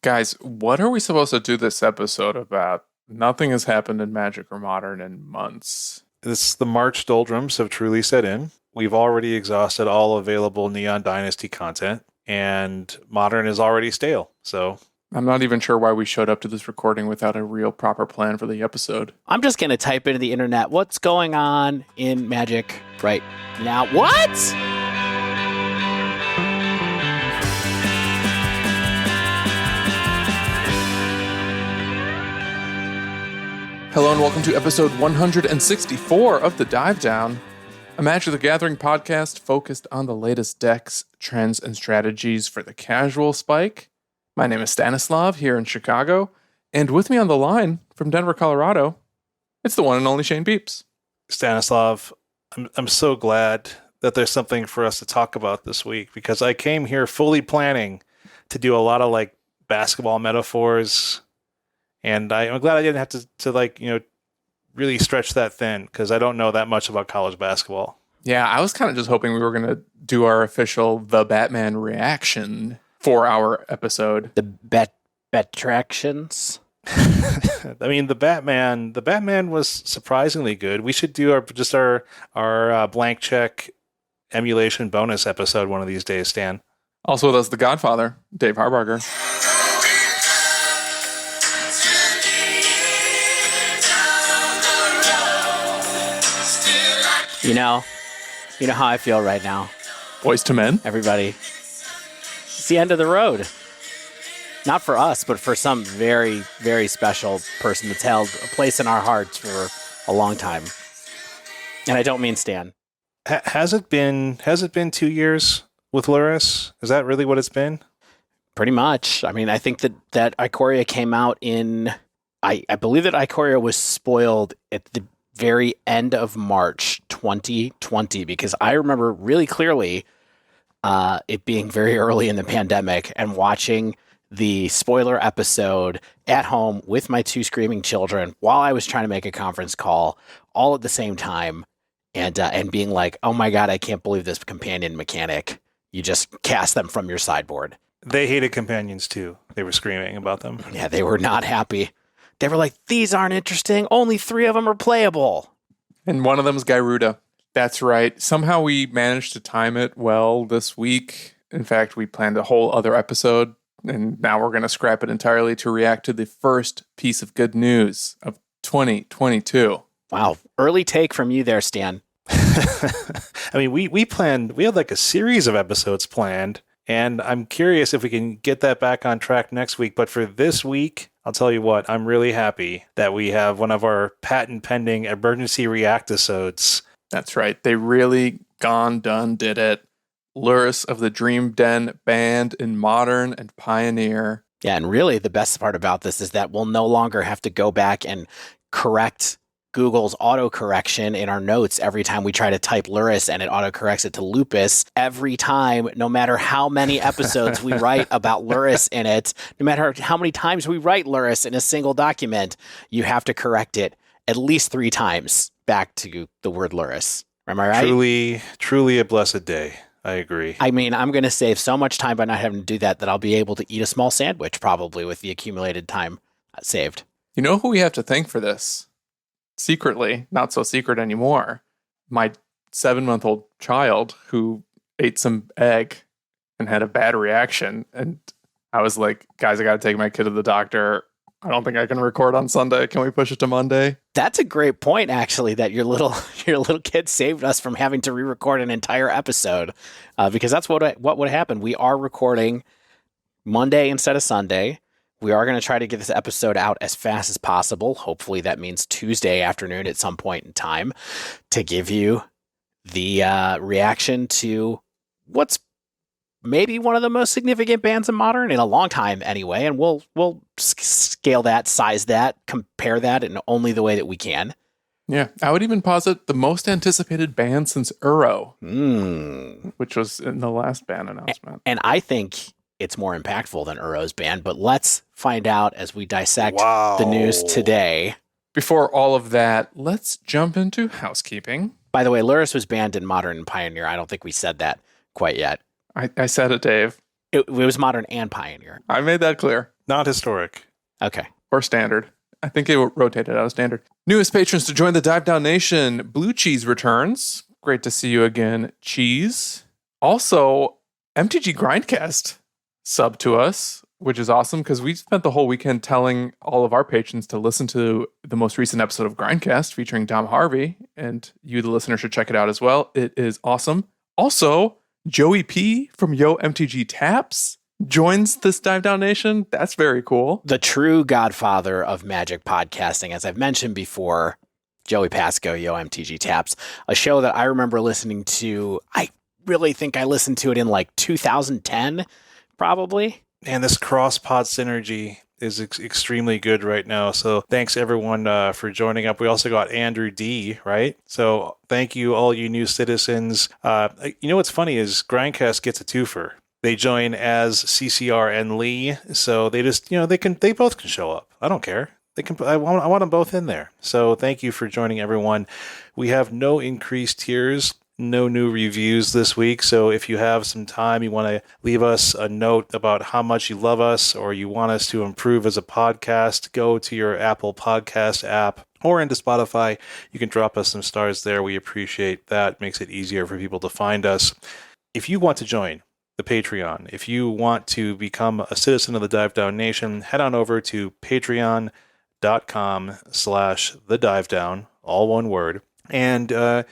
Guys, what are we supposed to do this episode about? Nothing has happened in Magic or Modern in months. The March doldrums have truly set in. We've already exhausted all available Neon Dynasty content, and Modern is already stale, so... I'm not even sure why we showed up to this recording without a real proper plan for the episode. I'm just going to type into the internet, what's going on in Magic right now? What? Hello and welcome to episode 164 of The Dive Down, a Magic the Gathering podcast focused on the latest decks, trends, and strategies for the casual spike. My name is Stanislav here in Chicago, and with me on the line from Denver, Colorado, it's the one and only Shane Beeps. Stanislav, I'm so glad that there's something for us to talk about this week, because I came here fully planning to do a lot of basketball metaphors. And I'm glad I didn't have to really stretch that thin, because I don't know that much about college basketball. Yeah, I was kind of just hoping we were going to do our official The Batman reaction for our episode. The Betractions? I mean, the Batman was surprisingly good. We should do our blank check emulation bonus episode one of these days, Stan. Also with us, the Godfather, Dave Harbarger. You know how I feel right now. Boys to Men. Everybody. It's the end of the road. Not for us, but for some very, very special person that's held a place in our hearts for a long time. And I don't mean Stan. Has it been 2 years with Lurrus? Is that really what it's been? Pretty much. I mean, I think that Ikoria came out in... I believe that Ikoria was spoiled at the very end of March 2020, because I remember really clearly it being very early in the pandemic and watching the spoiler episode at home with my two screaming children while I was trying to make a conference call all at the same time, and being like, oh my God, I can't believe this companion mechanic. You just cast them from your sideboard. They hated companions too. They were screaming about them. Yeah, they were not happy. They were like, these aren't interesting. Only 3 of them are playable. And one of them is Gyruda. That's right. Somehow we managed to time it well this week. In fact, we planned a whole other episode, and now we're going to scrap it entirely to react to the first piece of good news of 2022. Wow. Early take from you there, Stan. I mean, we had a series of episodes planned, and I'm curious if we can get that back on track next week. But for this week, I'll tell you what, I'm really happy that we have one of our patent-pending emergency react-episodes. That's right. They really done did it. Lurrus of the Dream Den banned in Modern and Pioneer. Yeah, and really the best part about this is that we'll no longer have to go back and correct Google's autocorrection in our notes every time we try to type Lurrus and it autocorrects it to lupus. Every time, no matter how many episodes we write about Lurrus in it, no matter how many times we write Lurrus in a single document, you have to correct it at least 3 times back to the word Lurrus. Am I right? Truly a blessed day. I agree. I mean, I'm going to save so much time by not having to do that I'll be able to eat a small sandwich probably with the accumulated time saved. You know who we have to thank for this? Secretly, not so secret anymore, my 7-month-old child who ate some egg and had a bad reaction. And I was like, guys, I got to take my kid to the doctor. I don't think I can record on Sunday. Can we push it to Monday? That's a great point, actually, that your little kid saved us from having to re-record an entire episode, because that's what would happen. We are recording Monday instead of Sunday. We are going to try to get this episode out as fast as possible. Hopefully that means Tuesday afternoon at some point in time, to give you the reaction to what's maybe one of the most significant bands in Modern in a long time anyway. And we'll scale that, size that, compare that in only the way that we can. Yeah, I would even posit the most anticipated band since Uro, which was in the last band announcement. And I think it's more impactful than Uro's ban, but let's find out as we dissect the news today. Before all of that, let's jump into housekeeping. By the way, Lurrus was banned in Modern and Pioneer. I don't think we said that quite yet. I said it, Dave. It was Modern and Pioneer. I made that clear. Not historic. Okay. Or Standard. I think it rotated out of Standard. Newest patrons to join the Dive Down Nation, Blue Cheese returns. Great to see you again, Cheese. Also, MTG Grindcast sub to us, which is awesome because we spent the whole weekend telling all of our patrons to listen to the most recent episode of Grindcast featuring Dom Harvey, and you, the listener, should check it out as well. It is awesome. Also, Joey P from Yo MTG Taps joins this Dive Down Nation. That's very cool. The true godfather of Magic podcasting, as I've mentioned before, Joey Pasco, Yo MTG Taps, a show that I remember listening to. I really think I listened to it in like 2010, probably. And this cross-pod synergy is extremely good right now. So thanks everyone for joining up. We also got Andrew D, right? So thank you, all you new citizens. You know what's funny is Grindcast gets a twofer. They join as CCR and Lee, so they just they both can show up. I don't care. They can. I want them both in there. So thank you for joining, everyone. We have no increased tiers. No new reviews this week, so if you have some time, you want to leave us a note about how much you love us or you want us to improve as a podcast, go to your Apple Podcast app or into Spotify. You can drop us some stars there. We appreciate that. It makes it easier for people to find us. If you want to join the Patreon, if you want to become a citizen of the Dive Down Nation, head on over to patreon.com/thedivedown, all one word, and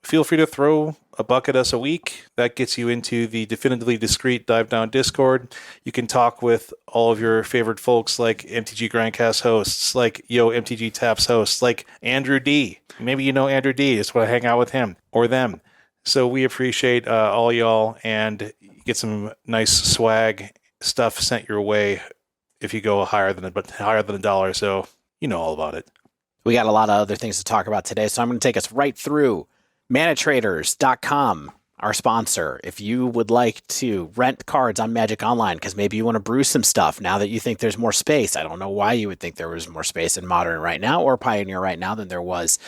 feel free to throw a buck at us a week. That gets you into the definitively discreet Dive Down Discord. You can talk with all of your favorite folks like MTG Grindcast hosts, like Yo MTG Taps hosts, like Andrew D. Maybe you know Andrew D. Just want to hang out with him or them. So we appreciate all y'all, and get some nice swag stuff sent your way if you go higher than $1. So you know all about it. We got a lot of other things to talk about today, so I'm going to take us right through ManaTraders.com, our sponsor. If you would like to rent cards on Magic Online, because maybe you want to brew some stuff now that you think there's more space. I don't know why you would think there was more space in Modern right now or Pioneer right now than there was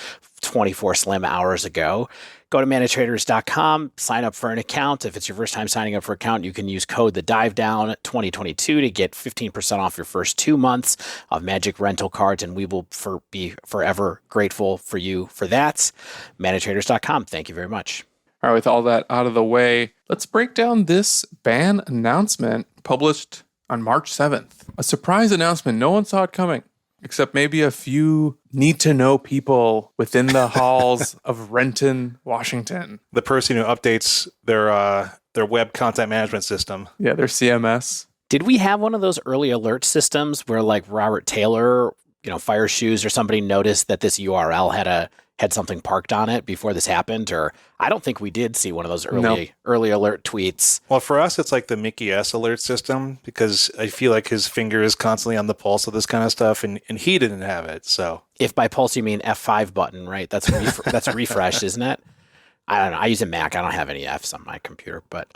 24 slim hours ago. Go to manatraders.com, sign up for an account. If it's your first time signing up for an account, you can use code TheDiveDown2022 to get 15% off your first 2 months of Magic rental cards, and we will be forever grateful for you for that. manatraders.com. Thank you very much. All right, with all that out of the way, let's break down this ban announcement published on March 7th. A surprise announcement. No one saw it coming, except maybe a few need-to-know people within the halls of Renton, Washington. The person who updates their web content management system. Yeah, their CMS. Did we have one of those early alert systems where, like, Robert Taylor, Fire Shoes or somebody noticed that this URL had something parked on it before this happened? Or I don't think we did see one of those early alert tweets. Well, for us, it's like the Mickey S alert system, because I feel like his finger is constantly on the pulse of this kind of stuff, and he didn't have it. So if by pulse you mean F5 button, right? That's that's refresh, isn't it? I don't know. I use a Mac. I don't have any Fs on my computer. But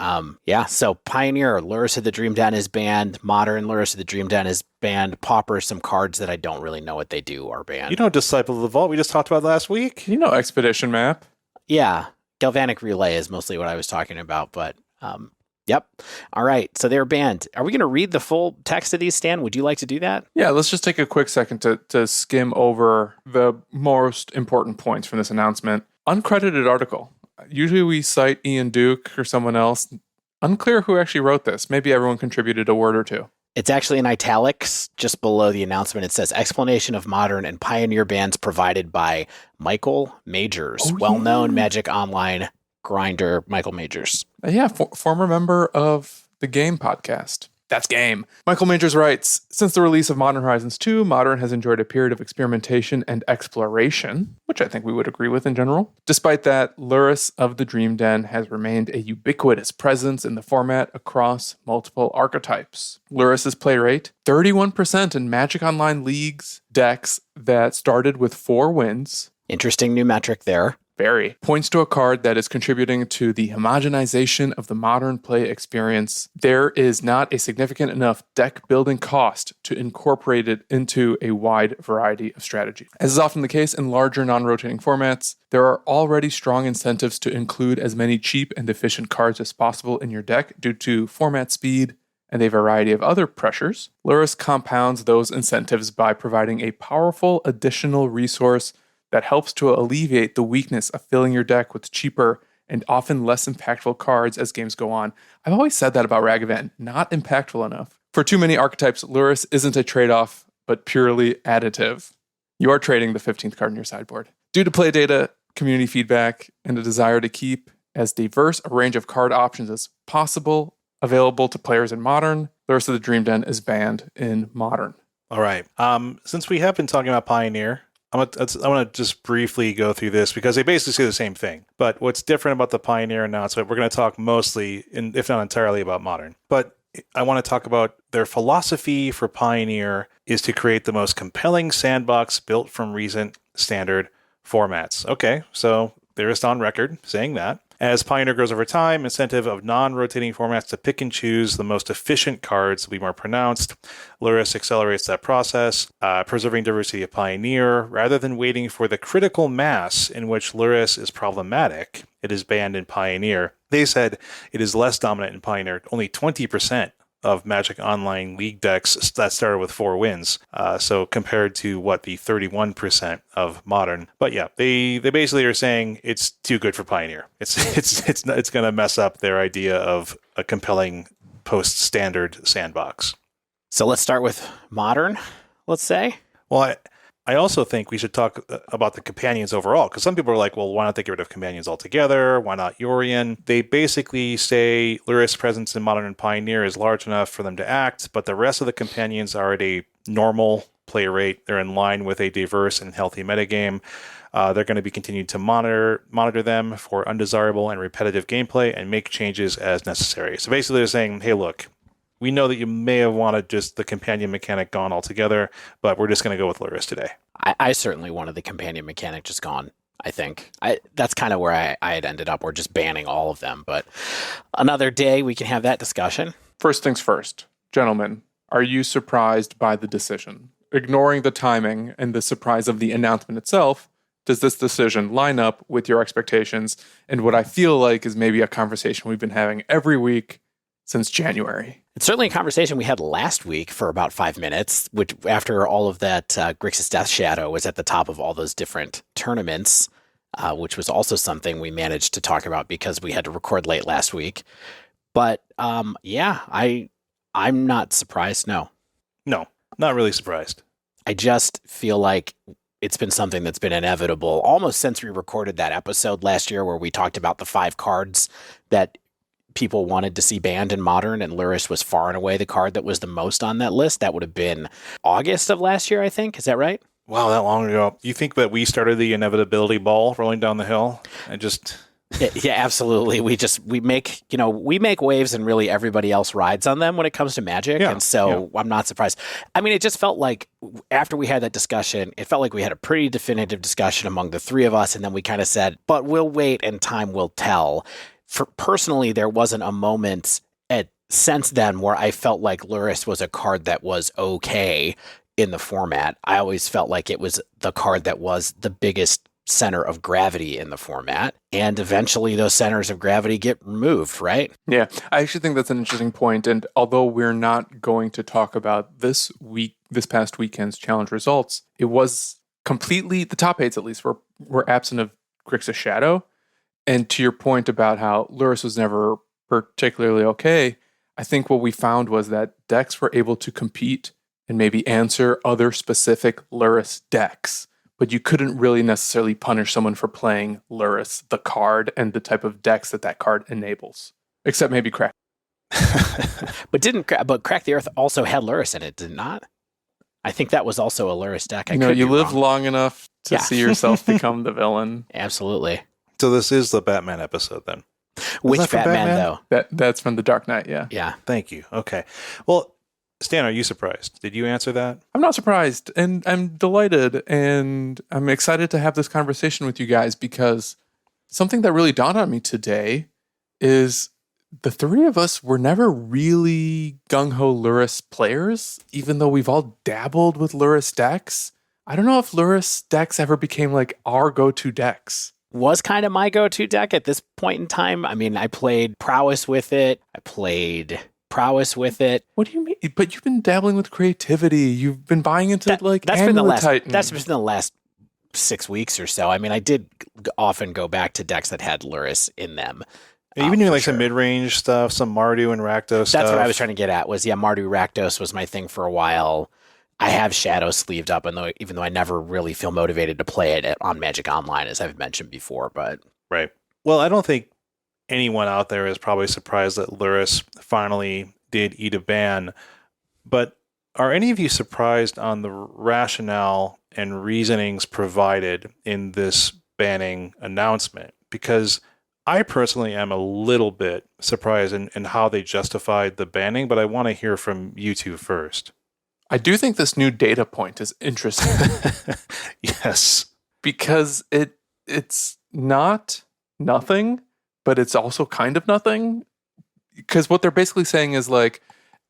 yeah, so Pioneer, Lurrus of the Dream Den is banned. Modern, Lurrus of the Dream Den is banned. Pauper, some cards that I don't really know what they do are banned. You know Disciple of the Vault we just talked about last week? You know Expedition Map. Yeah. Galvanic Relay is mostly what I was talking about. But yep. All right. So they're banned. Are we going to read the full text of these, Stan? Would you like to do that? Yeah, let's just take a quick second to skim over the most important points from this announcement. Uncredited article. Usually we cite Ian Duke or someone else. Unclear who actually wrote this. Maybe everyone contributed a word or two. It's actually in italics just below the announcement. It says explanation of Modern and Pioneer bans provided by Michael Majors, well-known Magic Online grinder Michael Majors. Yeah, former member of the Game podcast. That's game. Michael Majors writes, since the release of Modern Horizons 2, Modern has enjoyed a period of experimentation and exploration, which I think we would agree with in general. Despite that, Lurrus of the Dream Den has remained a ubiquitous presence in the format across multiple archetypes. Lurrus's play rate, 31% in Magic Online Leagues decks that started with 4 wins. Interesting new metric there. Very. Points to a card that is contributing to the homogenization of the modern play experience. There is not a significant enough deck building cost to incorporate it into a wide variety of strategy. As is often the case in larger non-rotating formats, there are already strong incentives to include as many cheap and efficient cards as possible in your deck due to format speed and a variety of other pressures. Lurrus compounds those incentives by providing a powerful additional resource that helps to alleviate the weakness of filling your deck with cheaper and often less impactful cards as games go on. I've always said that about Ragavan, not impactful enough. For too many archetypes, Lurrus isn't a trade-off, but purely additive. You are trading the 15th card in your sideboard. Due to play data, community feedback, and a desire to keep as diverse a range of card options as possible available to players in Modern, Lurrus of the Dream Den is banned in Modern. All right. Since we have been talking about Pioneer, I want to just briefly go through this because they basically say the same thing. But what's different about the Pioneer announcement, we're going to talk mostly, if not entirely, about Modern. But I want to talk about their philosophy for Pioneer is to create the most compelling sandbox built from recent standard formats. Okay, so they're just on record saying that. As Pioneer grows over time, incentive of non-rotating formats to pick and choose the most efficient cards will be more pronounced. Lurrus accelerates that process, preserving diversity of Pioneer. Rather than waiting for the critical mass in which Lurrus is problematic, it is banned in Pioneer. They said it is less dominant in Pioneer, only 20% of Magic Online League decks that started with 4 wins. So compared to the 31% of Modern. But yeah, they basically are saying it's too good for Pioneer. It's going to mess up their idea of a compelling post-standard sandbox. So let's start with Modern, let's say. Well, I also think we should talk about the companions overall, because some people are like, well, why not they get rid of companions altogether? Why not Yorion? They basically say Lurrus' presence in Modern and Pioneer is large enough for them to act, but the rest of the companions are at a normal play rate. They're in line with a diverse and healthy metagame. They're going to be continued to monitor them for undesirable and repetitive gameplay and make changes as necessary. So basically they're saying, hey, look, we know that you may have wanted just the companion mechanic gone altogether, but we're just going to go with Lurrus today. I certainly wanted the companion mechanic just gone, I think. That's kind of where I had ended up, or just banning all of them. But another day, we can have that discussion. First things first. Gentlemen, are you surprised by the decision? Ignoring the timing and the surprise of the announcement itself, does this decision line up with your expectations and what I feel like is maybe a conversation we've been having every week since January? It's certainly a conversation we had last week for about 5 minutes, which after all of that, Grixis Death Shadow was at the top of all those different tournaments, which was also something we managed to talk about because we had to record late last week. But yeah, I'm not surprised, no. No, not really surprised. I just feel like it's been something that's been inevitable almost since we recorded that episode last year where we talked about the 5 cards that people wanted to see banned in Modern, and Lurrus was far and away the card that was the most on that list. That would have been August of last year, I think. Is that right? Wow, that long ago. You think that we started the inevitability ball rolling down the hill? Yeah, absolutely. We make waves and really everybody else rides on them when it comes to Magic. Yeah, and so I'm not surprised. I mean, it just felt like after we had that discussion, it felt like we had a pretty definitive discussion among the 3 of us. And then we kind of said, but we'll wait and time will tell. Personally, there wasn't a moment since then where I felt like Lurrus was a card that was okay in the format. I always felt like it was the card that was the biggest center of gravity in the format. And eventually those centers of gravity get removed, right? Yeah, I actually think that's an interesting point. And although we're not going to talk about this past weekend's challenge results, it was completely, the top 8s at least, were absent of Grixis Shadow. And to your point about how Lurrus was never particularly okay, I think what we found was that decks were able to compete and maybe answer other specific Lurrus decks, but you couldn't really necessarily punish someone for playing Lurrus, the card, and the type of decks that card enables, except maybe Crack. But Crack the Earth also had Lurrus in it, did it not? I think that was also a Lurrus deck. You live long enough to see yourself become the villain. Absolutely. So this is the Batman episode then. Which Batman, though? That's from The Dark Knight, yeah. Yeah. Thank you. Okay. Well, Stan, are you surprised? Did you answer that? I'm not surprised, and I'm delighted, and I'm excited to have this conversation with you guys because something that really dawned on me today is the three of us were never really gung-ho Lurrus players, even though we've all dabbled with Lurrus decks. I don't know if Lurrus decks ever became like our go-to decks. Was kind of my go-to deck at this point in time. I mean, I played Prowess with it. I played Prowess with it. What do you mean? But you've been dabbling with creativity. You've been buying into that's been the Titan. That's been the last 6 weeks or so. I mean, I did often go back to decks that had Lurrus in them. Even doing like some mid-range stuff, some Mardu and Rakdos stuff. That's what I was trying to get at. Was Mardu Rakdos was my thing for a while. I have Shadow sleeved up, even though I never really feel motivated to play it on Magic Online, as I've mentioned before. But right. Well, I don't think anyone out there is probably surprised that Lurrus finally did eat a ban. But are any of you surprised on the rationale and reasonings provided in this banning announcement? Because I personally am a little bit surprised in how they justified the banning, but I want to hear from you two first. I do think this new data point is interesting. Yes. Because it's not nothing, but it's also kind of nothing. Because what they're basically saying is like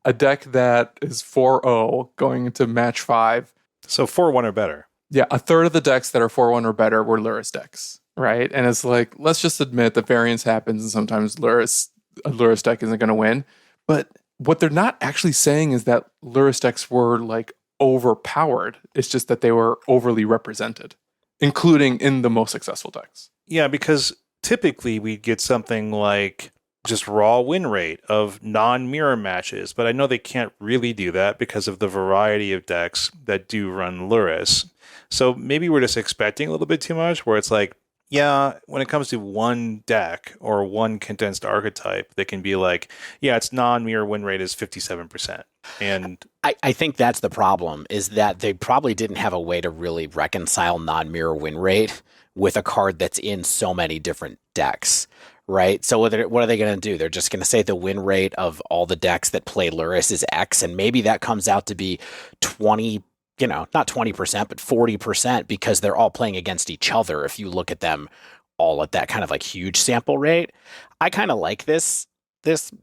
a deck that is 4-0 going into match 5. So 4-1 or better. Yeah, a third of the decks that are 4-1 or better were Lurrus decks. Right. And it's like, let's just admit that variance happens and sometimes a Lurrus deck isn't going to win. But what they're not actually saying is that Lurrus decks were like overpowered. It's just that they were overly represented, including in the most successful decks. Yeah, because typically we'd get something like just raw win rate of non-mirror matches. But I know they can't really do that because of the variety of decks that do run Lurrus. So maybe we're just expecting a little bit too much where it's like, yeah, when it comes to one deck or one condensed archetype, they can be like, yeah, its non-mirror win rate is 57%. And I think that's the problem, is that they probably didn't have a way to really reconcile non-mirror win rate with a card that's in so many different decks, right? So what are they going to do? They're just going to say the win rate of all the decks that play Lurrus is X, and maybe that comes out to be 20%. Not 20%, but 40% because they're all playing against each other. If you look at them all at that kind of like huge sample rate, I kind of like this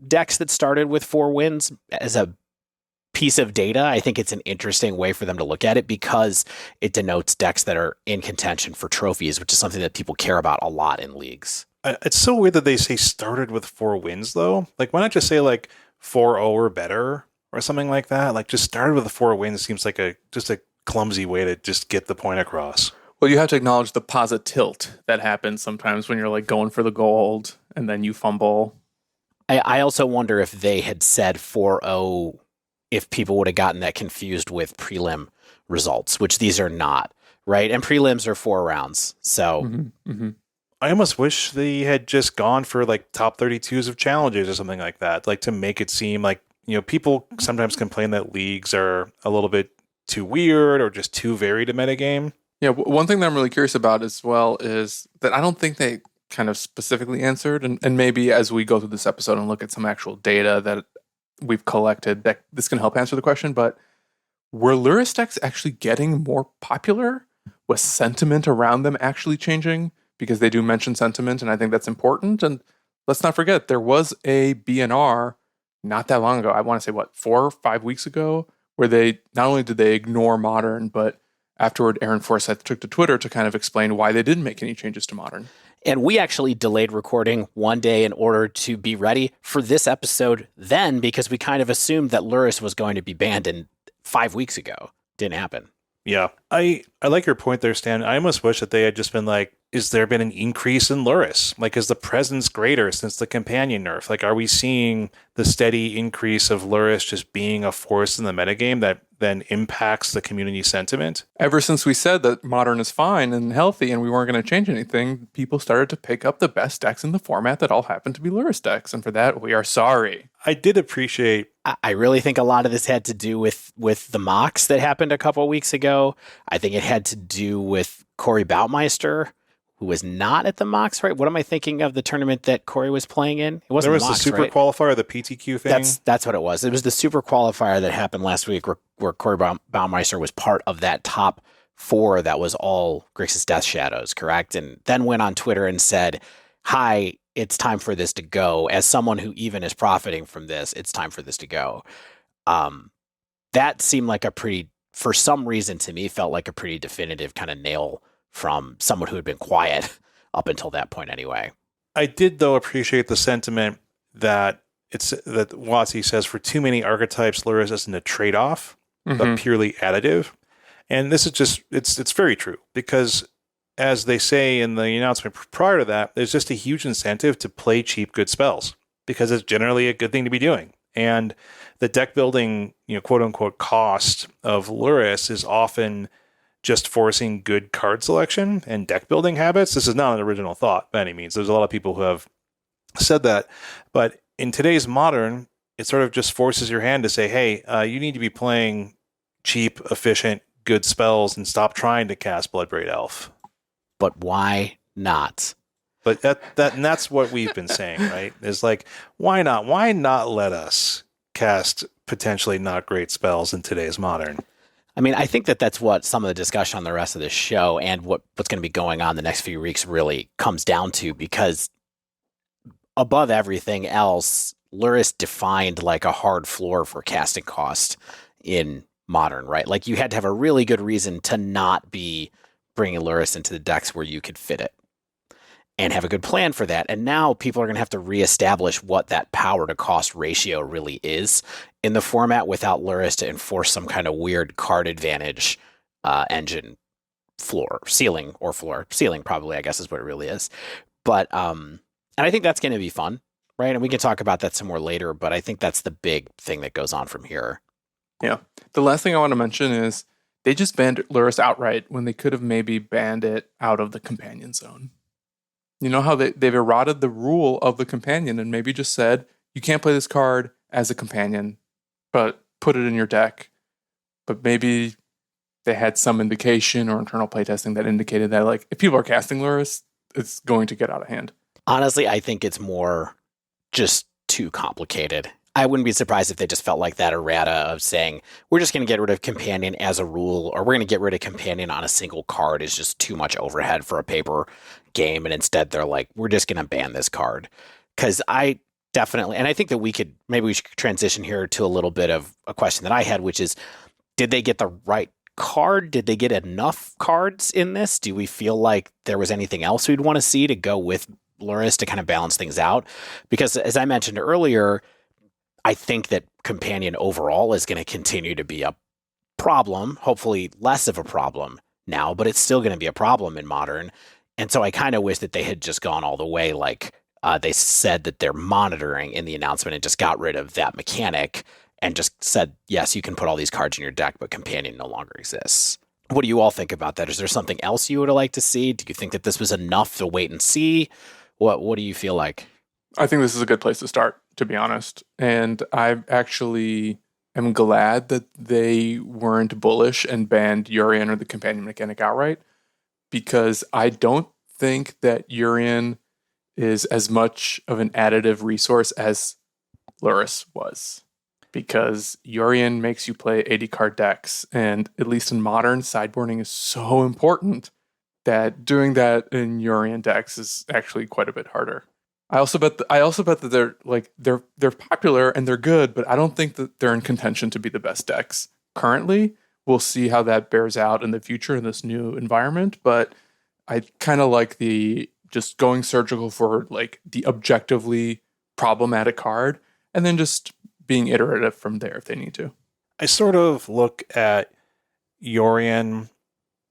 decks that started with 4 wins as a piece of data. I think it's an interesting way for them to look at it because it denotes decks that are in contention for trophies, which is something that people care about a lot in leagues. It's so weird that they say started with 4 wins though. Like, why not just say like 4-0 or better? Or something like that. Like, just started with the 4 wins seems like just a clumsy way to just get the point across. Well, you have to acknowledge the posit tilt that happens sometimes when you're like going for the gold and then you fumble. I also wonder if they had said 4-0, if people would have gotten that confused with prelim results, which these are not, right? And prelims are 4 rounds. So I almost wish they had just gone for like top 32s of challenges or something like that, like to make it seem like, people sometimes complain that leagues are a little bit too weird or just too varied a metagame. Yeah, one thing that I'm really curious about as well is that I don't think they kind of specifically answered, and maybe as we go through this episode and look at some actual data that we've collected, that this can help answer the question, but were Lurrus decks actually getting more popular? Was sentiment around them actually changing? Because they do mention sentiment, and I think that's important. And let's not forget, there was a BNR not that long ago, I want to say 4 or 5 weeks ago, where they not only did they ignore Modern, but afterward Aaron Forsyth took to Twitter to kind of explain why they didn't make any changes to Modern. And we actually delayed recording one day in order to be ready for this episode then, because we kind of assumed that Lurrus was going to be banned 5 weeks ago. Didn't happen. Yeah. I like your point there, Stan. I almost wish that they had just been like, is there been an increase in Lurrus? Like, is the presence greater since the companion nerf? Like, are we seeing the steady increase of Lurrus just being a force in the metagame that then impacts the community sentiment? Ever since we said that Modern is fine and healthy and we weren't going to change anything, people started to pick up the best decks in the format that all happened to be Lurrus decks. And for that, we are sorry. I did appreciate... I really think a lot of this had to do with the mocks that happened a couple of weeks ago. I think it had to do with Corey Baumeister, who was not at the mocks, right? What am I thinking of the tournament that Corey was playing in? It wasn't There was mocks, the super right? qualifier, the PTQ thing. That's what it was. It was the super qualifier that happened last week where Corey Baumeister was part of that top 4 that was all Grixis Death Shadows, correct? And then went on Twitter and said, hi, it's time for this to go. As someone who even is profiting from this, it's time for this to go. That seemed like a pretty, for some reason to me, felt like a pretty definitive kind of nail from someone who had been quiet up until that point anyway. I did, though, appreciate the sentiment that WotC says for too many archetypes, Lurrus isn't a trade-off, but purely additive. And this is just, it's very true, because as they say in the announcement prior to that, there's just a huge incentive to play cheap, good spells, because it's generally a good thing to be doing. And the deck building, quote unquote, cost of Lurrus is often just forcing good card selection and deck building habits. This is not an original thought by any means. There's a lot of people who have said that. But in today's modern, it sort of just forces your hand to say, hey, you need to be playing cheap, efficient, good spells and stop trying to cast Bloodbraid Elf. But why not? But that's what we've been saying, right? Is like, why not? Why not let us cast potentially not great spells in today's modern? I mean, I think that's what some of the discussion on the rest of the show and what's going to be going on the next few weeks really comes down to, because above everything else, Lurrus defined like a hard floor for casting cost in modern, right? Like you had to have a really good reason to not be bringing Lurrus into the decks where you could fit it and have a good plan for that. And now people are going to have to reestablish what that power to cost ratio really is in the format without Lurrus to enforce some kind of weird card advantage engine ceiling probably, I guess is what it really is. But, and I think that's going to be fun, right? And we can talk about that some more later, but I think that's the big thing that goes on from here. Yeah. The last thing I want to mention is they just banned Lurrus outright when they could have maybe banned it out of the companion zone. You know how they've eroded the rule of the companion and maybe just said, you can't play this card as a companion, but put it in your deck. But maybe they had some indication or internal playtesting that indicated that, like, if people are casting Lurrus, it's going to get out of hand. Honestly, I think it's more just too complicated. I wouldn't be surprised if they just felt like that errata of saying, we're just going to get rid of Companion as a rule, or we're going to get rid of Companion on a single card is just too much overhead for a paper game. And instead they're like, we're just going to ban this card. Because I definitely, and I think that we should transition here to a little bit of a question that I had, which is, did they get the right card? Did they get enough cards in this? Do we feel like there was anything else we'd want to see to go with Lurrus to kind of balance things out? Because as I mentioned earlier, I think that Companion overall is going to continue to be a problem, hopefully less of a problem now, but it's still going to be a problem in Modern. And so I kind of wish that they had just gone all the way, like they said that they're monitoring in the announcement, and just got rid of that mechanic and just said, yes, you can put all these cards in your deck, but Companion no longer exists. What do you all think about that? Is there something else you would have liked to see? Do you think that this was enough to wait and see? What do you feel like? I think this is a good place to start, to be honest. And I actually am glad that they weren't bullish and banned Urian or the companion mechanic outright, because I don't think that Urian is as much of an additive resource as Lurrus was. Because Urian makes you play 80 card decks, and at least in Modern, sideboarding is so important that doing that in Urian decks is actually quite a bit harder. I also bet that they're popular and they're good, but I don't think that they're in contention to be the best decks currently. We'll see how that bears out in the future in this new environment, but I kind of like the just going surgical for like the objectively problematic card, and then just being iterative from there if they need to. I sort of look at Urian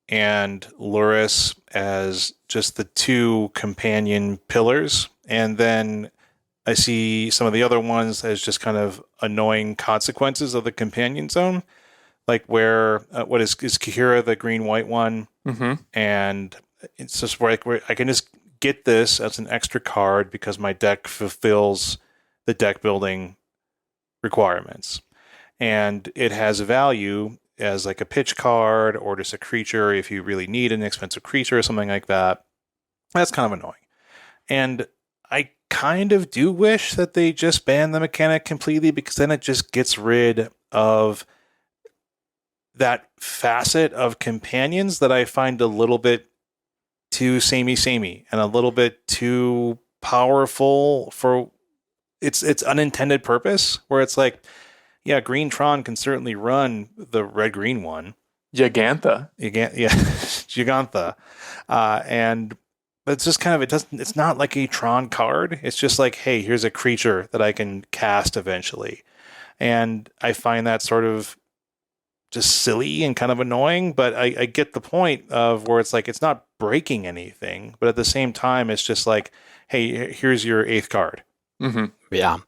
and Lurrus as just the two companion pillars, and then I see some of the other ones as just kind of annoying consequences of the companion zone, like where what is Kahira, the green-white one, and it's just where I can just get this as an extra card because my deck fulfills the deck building requirements, and it has value as like a pitch card or just a creature if you really need an expensive creature or something like that. That's kind of annoying. And I kind of do wish that they just ban the mechanic completely, because then it just gets rid of that facet of companions that I find a little bit too samey and a little bit too powerful for its unintended purpose, where it's like, yeah, Green Tron can certainly run the red-green one. Gigantha. Gigantha. And it's just kind of, it's not like a Tron card. It's just like, hey, here's a creature that I can cast eventually. And I find that sort of just silly and kind of annoying, but I get the point of where it's like, it's not breaking anything, but at the same time, it's just like, hey, here's your 8th card. Mm-hmm. Yeah.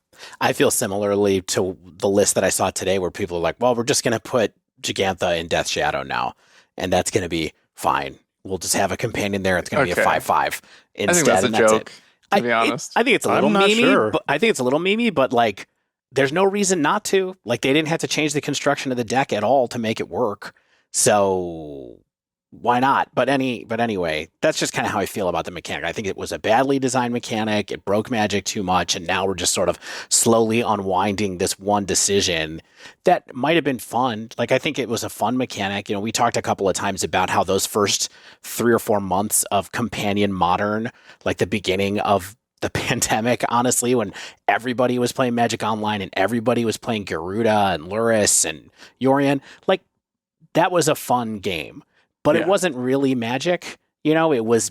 I feel similarly to the list that I saw today where people are like, well, we're just going to put Gigantha in Death Shadow now, and that's going to be fine. We'll just have a companion there. It's going to be a 5/5 instead. I think that's a joke, to be honest. I think it's a little I'm not memey, sure. but I think it's a little memey, but like, there's no reason not to. Like, they didn't have to change the construction of the deck at all to make it work. So why not? But anyway, that's just kind of how I feel about the mechanic. I think it was a badly designed mechanic. It broke Magic too much, and now we're just sort of slowly unwinding this one decision that might have been fun. Like, I think it was a fun mechanic. You know, we talked a couple of times about how those first 3 or 4 months of Companion Modern, like the beginning of the pandemic, honestly, when everybody was playing Magic Online and everybody was playing Garuda and Lurrus and Yorion, like, that was a fun game. But it wasn't really Magic. You know, it was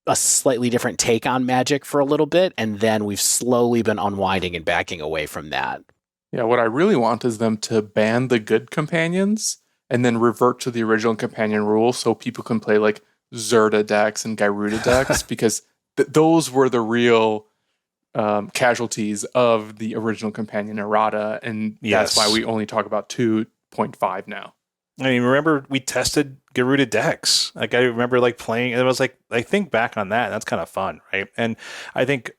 a slightly different take on Magic for a little bit, and then we've slowly been unwinding and backing away from that. Yeah, what I really want is them to ban the good companions and then revert to the original companion rules so people can play like Zerda decks and Garuda decks, because those were the real casualties of the original companion errata, and that's why we only talk about 2.5 now. I mean, remember we tested Garuda decks. Like, I remember like playing, it was like, I think back on that, and that's kind of fun, right? And I think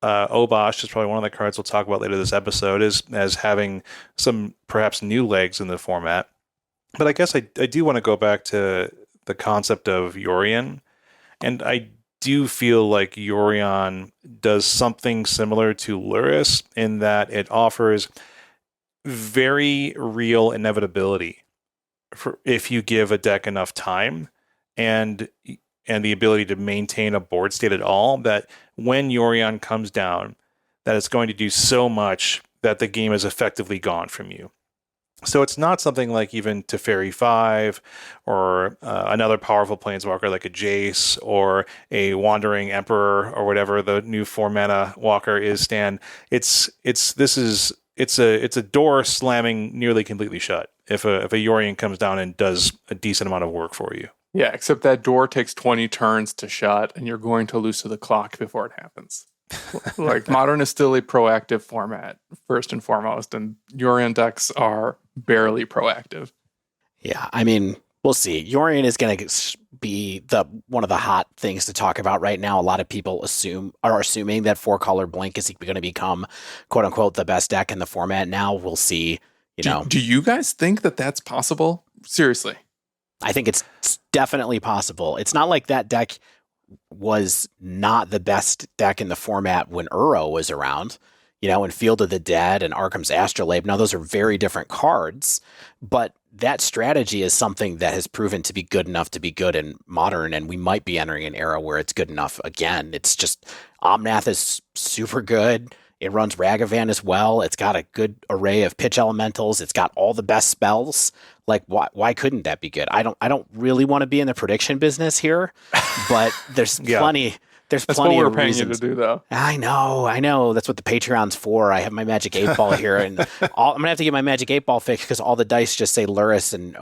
Obosh is probably one of the cards we'll talk about later this episode as having some perhaps new legs in the format. But I guess I do want to go back to the concept of Yorion, and I do feel like Yorion does something similar to Lurrus in that it offers very real inevitability for if you give a deck enough time and the ability to maintain a board state at all, that when Yorion comes down, that it's going to do so much that the game is effectively gone from you. So it's not something like even Teferi 5 or another powerful planeswalker like a Jace or a Wandering Emperor or whatever the new 4-mana walker is, Stan. It's a door slamming nearly completely shut if a Yorion comes down and does a decent amount of work for you. Yeah, except that door takes 20 turns to shut, and you're going to lose to the clock before it happens. Like, Modern is still a proactive format, first and foremost, and Yorion decks are barely proactive. Yeah, I mean, we'll see. Yorion is going to be one of the hot things to talk about right now. A lot of people are assuming that 4-color Blink is going to become, quote unquote, the best deck in the format. Now we'll see. Do you guys think that that's possible? Seriously. I think it's definitely possible. It's not like that deck was not the best deck in the format when Uro was around, and Field of the Dead and Arkham's Astrolabe. Now, those are very different cards, but that strategy is something that has proven to be good enough to be good in Modern, and we might be entering an era where it's good enough again. It's just, Omnath is super good. It runs Ragavan as well. It's got a good array of pitch elementals. It's got all the best spells. Like, why couldn't that be good? I don't really want to be in the prediction business here, but there's plenty. There's That's plenty what of we're paying reasons. You to do, though. I know. That's what the Patreon's for. I have my Magic 8 Ball here, and I'm gonna have to get my Magic 8 Ball fixed because all the dice just say Lurrus and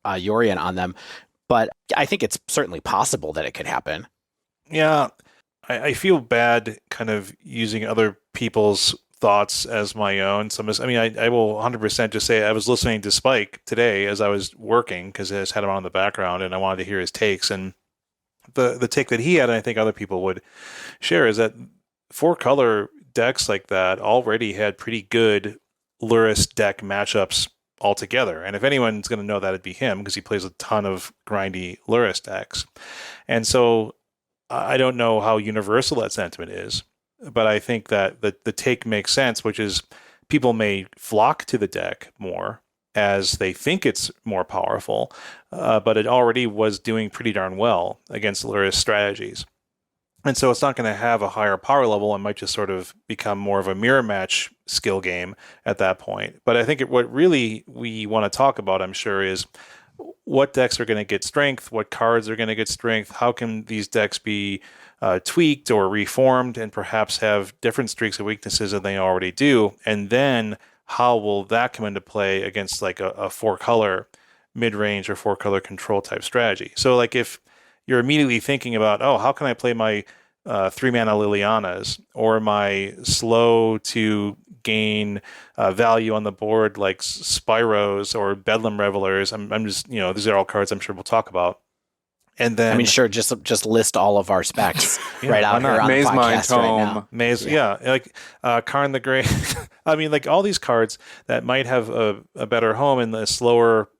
Yorion on them. But I think it's certainly possible that it could happen. Yeah, I feel bad kind of using other people's thoughts as my own. So, I will 100% just say I was listening to Spike today as I was working because I just had him on in the background and I wanted to hear his takes. And the take that he had, and I think other people would share, is that 4-color decks like that already had pretty good Lurrus deck matchups altogether. And if anyone's going to know that, it'd be him because he plays a ton of grindy Lurrus decks. And so I don't know how universal that sentiment is, but I think that the take makes sense, which is people may flock to the deck more as they think it's more powerful, but it already was doing pretty darn well against Lurrus strategies. And so it's not going to have a higher power level. It might just sort of become more of a mirror match skill game at that point. But I think what really we want to talk about, I'm sure, is what decks are going to get strength, what cards are going to get strength, how can these decks be tweaked or reformed and perhaps have different streaks of weaknesses than they already do. And then how will that come into play against like a 4-color mid-range or 4-color control type strategy? So like if you're immediately thinking about, oh, how can I play my 3-mana Lilianas or my slow to gain value on the board like Spyros or Bedlam Revelers? I'm just, these are all cards I'm sure we'll talk about. And then, I mean, sure, just list all of our specs right out here on Maze the Mind podcast right Tome. now. Maze, like Karn the Great. I mean, like all these cards that might have a better home in the slower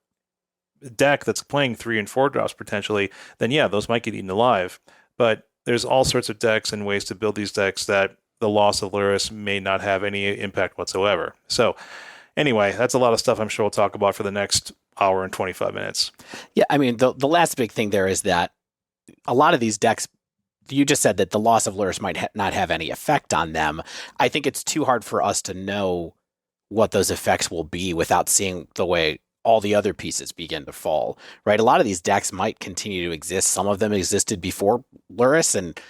deck that's playing 3 and 4 drops potentially, then yeah, those might get eaten alive. But there's all sorts of decks and ways to build these decks that the loss of Lurrus may not have any impact whatsoever. So anyway, that's a lot of stuff I'm sure we'll talk about for the next hour and 25 minutes. Yeah, I mean, the last big thing there is that a lot of these decks, you just said that the loss of Lurrus might not have any effect on them. I think it's too hard for us to know what those effects will be without seeing the way all the other pieces begin to fall, right? A lot of these decks might continue to exist. Some of them existed before Lurrus, and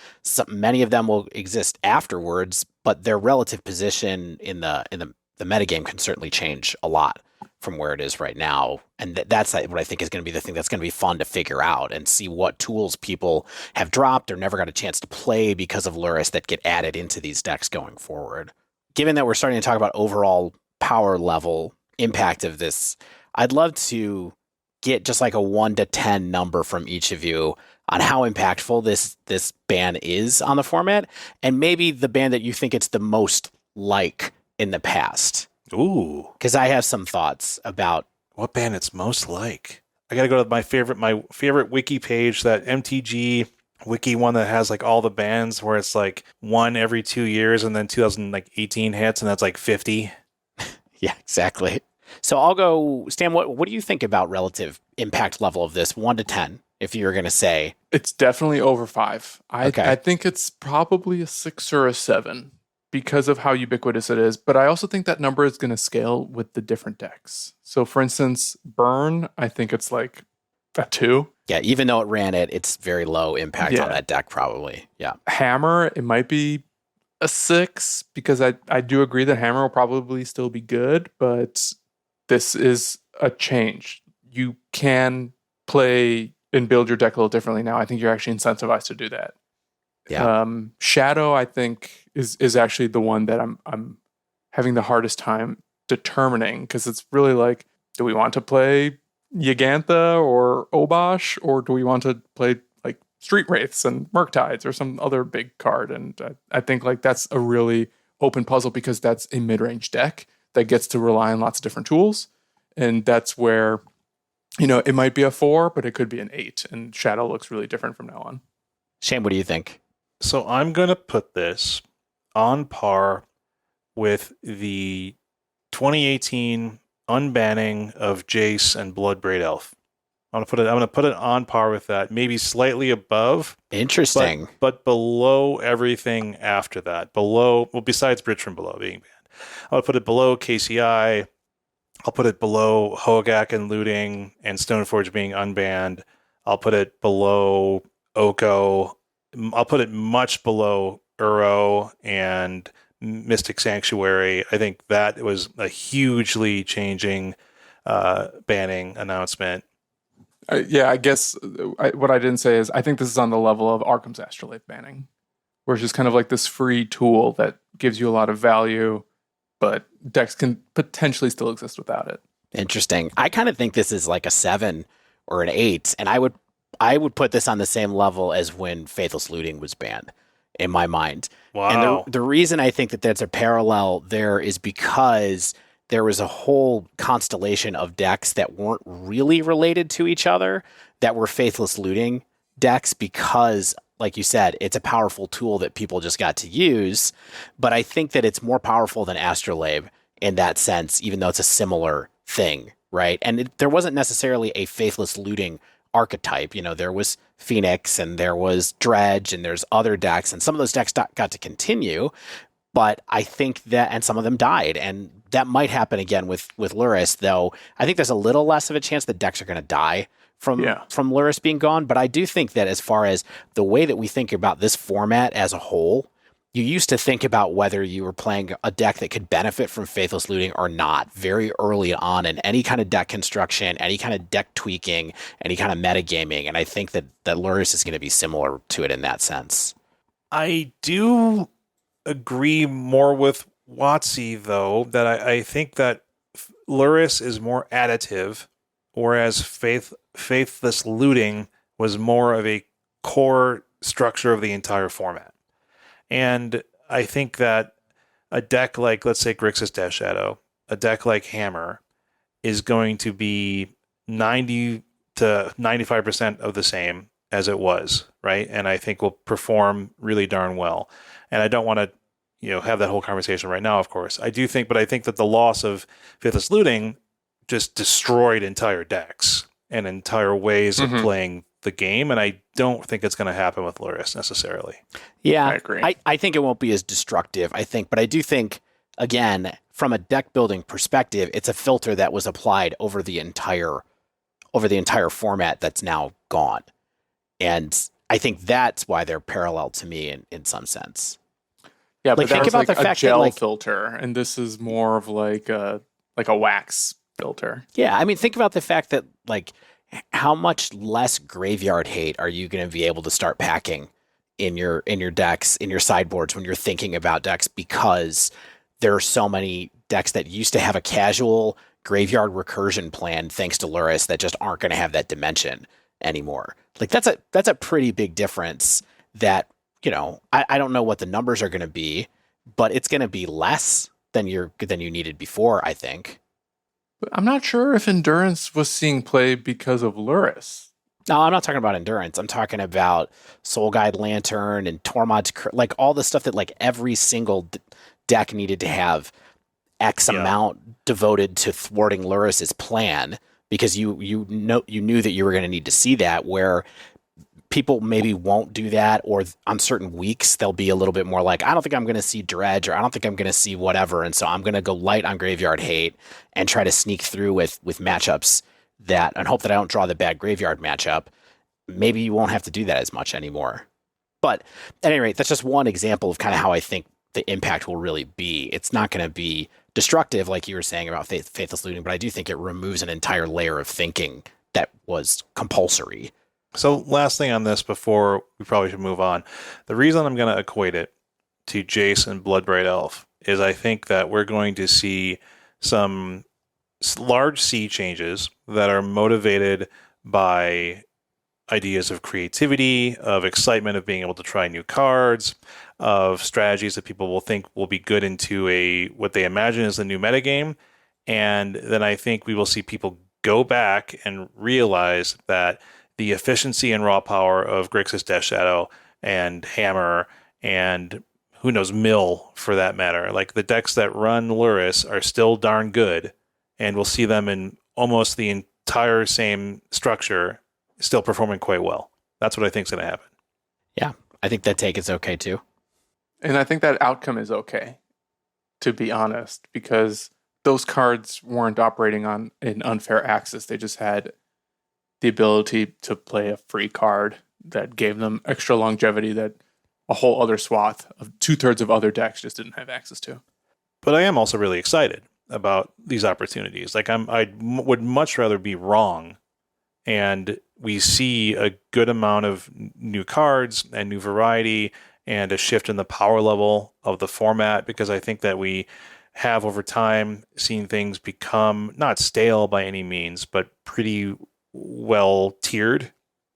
many of them will exist afterwards, but their relative position in the metagame can certainly change a lot from where it is right now. And that's what I think is going to be the thing that's going to be fun to figure out and see what tools people have dropped or never got a chance to play because of Lurrus that get added into these decks going forward. Given that we're starting to talk about overall power level impact of this, I'd love to get just like a 1 to 10 number from each of you on how impactful this ban is on the format, and maybe the ban that you think it's the most like in the past. Ooh. Because I have some thoughts about what band it's most like. I got to go to my favorite wiki page, that MTG wiki one that has like all the bands where it's like one every 2 years and then 2018 hits and that's like 50. Yeah, exactly. So I'll go, Stan, what do you think about relative impact level of this 1 to 10, if you were going to say? It's definitely over 5. Okay. I think it's probably a 6 or a 7 because of how ubiquitous it is. But I also think that number is going to scale with the different decks. So for instance, Burn, I think it's like a 2. Yeah, even though it ran it, it's very low impact on that deck probably. Yeah. Hammer, it might be a 6 because I do agree that Hammer will probably still be good, but this is a change. You can play and build your deck a little differently now. I think you're actually incentivized to do that. Yeah. Shadow, I think, is actually the one that I'm having the hardest time determining, because it's really like, do we want to play Yagantha or Obosh, or do we want to play like Street Wraiths and Murktides or some other big card? And I think like that's a really open puzzle because that's a mid-range deck that gets to rely on lots of different tools. And that's where, it might be a 4, but it could be an 8. And Shadow looks really different from now on. Shane, what do you think? So I'm going to put this on par with the 2018 unbanning of Jace and Bloodbraid Elf. I'm going to put it on par with that, maybe slightly above. Interesting. But below everything after that. Besides Bridge from Below being banned. I'll put it below KCI. I'll put it below Hogak and Looting and Stoneforge being unbanned. I'll put it below Oko. I'll put it much below Uro and Mystic Sanctuary. I think that was a hugely changing banning announcement. I guess what I didn't say is I think this is on the level of Arkham's Astrolabe banning, where it's just kind of like this free tool that gives you a lot of value, but decks can potentially still exist without it. Interesting. I kind of think this is like a 7 or an 8, and I would put this on the same level as when Faithless Looting was banned in my mind. Wow. And the reason I think that that's a parallel there is because there was a whole constellation of decks that weren't really related to each other that were Faithless Looting decks because, like you said, it's a powerful tool that people just got to use. But I think that it's more powerful than Astrolabe in that sense, even though it's a similar thing right? And there wasn't necessarily a faithless looting archetype. There was Phoenix and there was Dredge and there's other decks, and some of those decks got to continue. But I think that, and some of them died, and that might happen again with Lurrus, though I think there's a little less of a chance that decks are going to die from Lurrus being gone. But I do think that as far as the way that we think about this format as a whole, you used to think about whether you were playing a deck that could benefit from Faithless Looting or not very early on in any kind of deck construction, any kind of deck tweaking, any kind of metagaming. And I think that Lurrus is going to be similar to it in that sense. I do agree more with Watsy, though, that I think that Lurrus is more additive, whereas Faithless Looting was more of a core structure of the entire format. And I think that a deck like, let's say, Grixis Death Shadow, a deck like Hammer, is going to be 90 to 95% of the same as it was, right? And I think will perform really darn well. And I don't want to, have that whole conversation right now, of course. I think that the loss of Faithless Looting just destroyed entire decks and entire ways of playing the game, and I don't think it's going to happen with Lurrus necessarily. Yeah, I agree. I think it won't be as destructive, but I do think, again, from a deck building perspective, it's a filter that was applied over the entire format that's now gone. And I think that's why they're parallel to me in some sense. Yeah, but think that was about like the a fact gel that, filter, and this is more of like a wax filter. Yeah, I mean, think about the fact that how much less graveyard hate are you going to be able to start packing in your decks, in your sideboards when you're thinking about decks, because there are so many decks that used to have a casual graveyard recursion plan thanks to Lurrus that just aren't going to have that dimension anymore. That's a pretty big difference that, I don't know what the numbers are going to be, but it's going to be less than you needed before, I think. I'm not sure if Endurance was seeing play because of Lurrus. No, I'm not talking about Endurance. I'm talking about Soul Guide Lantern and Tormod's, all the stuff that every single deck needed to have X amount devoted to thwarting Lurrus's plan, because you knew that you were going to need to see that, where people maybe won't do that, or on certain weeks they'll be a little bit more like, I don't think I'm going to see Dredge, or I don't think I'm going to see whatever, and so I'm going to go light on Graveyard Hate and try to sneak through with matchups that, and hope that I don't draw the bad Graveyard matchup. Maybe you won't have to do that as much anymore. But at any rate, that's just one example of kind of how I think the impact will really be. It's not going to be destructive like you were saying about Faithless Looting, but I do think it removes an entire layer of thinking that was compulsory. So last thing on this before we probably should move on. The reason I'm going to equate it to Jace and Bloodbright Elf is I think that we're going to see some large sea changes that are motivated by ideas of creativity, of excitement of being able to try new cards, of strategies that people will think will be good into what they imagine is the new metagame. And then I think we will see people go back and realize that the efficiency and raw power of Grixis Death Shadow and Hammer and who knows, Mill for that matter, the decks that run Lurrus are still darn good, and we'll see them in almost the entire same structure still performing quite well. That's what I think is going to happen. Yeah, I think that take is okay too. And I think that outcome is okay, to be honest, because those cards weren't operating on an unfair axis. They just had the ability to play a free card that gave them extra longevity that a whole other swath of 2/3 of other decks just didn't have access to. But I am also really excited about these opportunities. I would much rather be wrong and we see a good amount of new cards and new variety and a shift in the power level of the format, because I think that we have over time seen things become not stale by any means, but pretty well tiered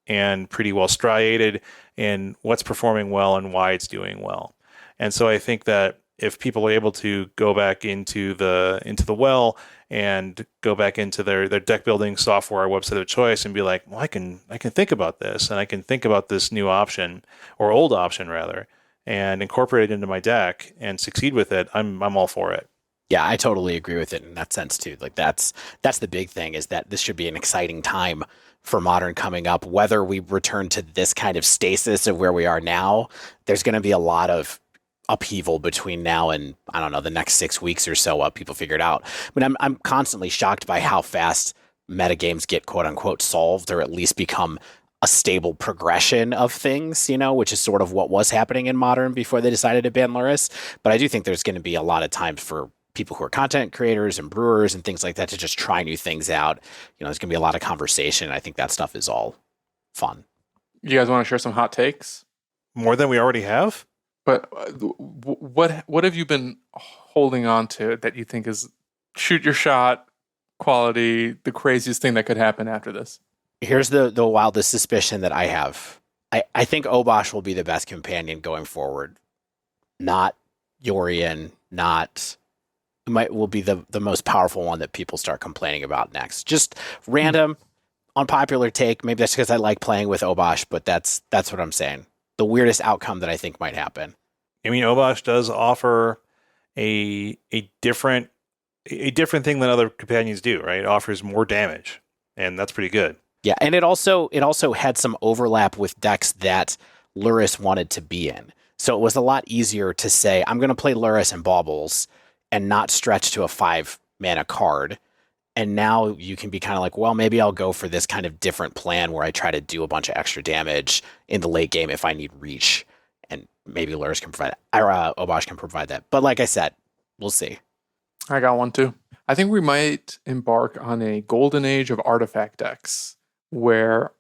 and pretty well striated in what's performing well and why it's doing well. And so I think that if people are able to go back into the well and go back into their deck building software website of choice and be like, well, I can think about this, and I can think about this new option or old option rather, and incorporate it into my deck and succeed with it, I'm all for it. Yeah, I totally agree with it in that sense too. Like that's the big thing, is that this should be an exciting time for Modern coming up. Whether we return to this kind of stasis of where we are now, there's going to be a lot of upheaval between now and, I don't know, the next 6 weeks or so while people figure it out. I mean, I'm constantly shocked by how fast metagames get quote unquote solved, or at least become a stable progression of things, which is sort of what was happening in Modern before they decided to ban Lurrus. But I do think there's going to be a lot of time for people who are content creators and brewers and things like that to just try new things out. There's going to be a lot of conversation. I think that stuff is all fun. You guys want to share some hot takes? More than we already have? But what have you been holding on to that you think is shoot your shot quality, the craziest thing that could happen after this? Here's the wildest suspicion that I have. I think Obosh will be the best companion going forward. Not Yorion, will be the most powerful one that people start complaining about next. Just random, unpopular take. Maybe that's because I like playing with Obosh, but that's what I'm saying. The weirdest outcome that I think might happen. I mean, Obosh does offer a different thing than other companions do, right? It offers more damage, and that's pretty good. Yeah, and it also had some overlap with decks that Lurrus wanted to be in. So it was a lot easier to say, I'm going to play Lurrus and Baubles and not stretch to a 5-mana card. And now you can be kind of like, well, maybe I'll go for this kind of different plan where I try to do a bunch of extra damage in the late game if I need reach. And maybe Lurrus can provide that, or Obosh can provide that. But like I said, we'll see. I got one too. I think we might embark on a golden age of artifact decks where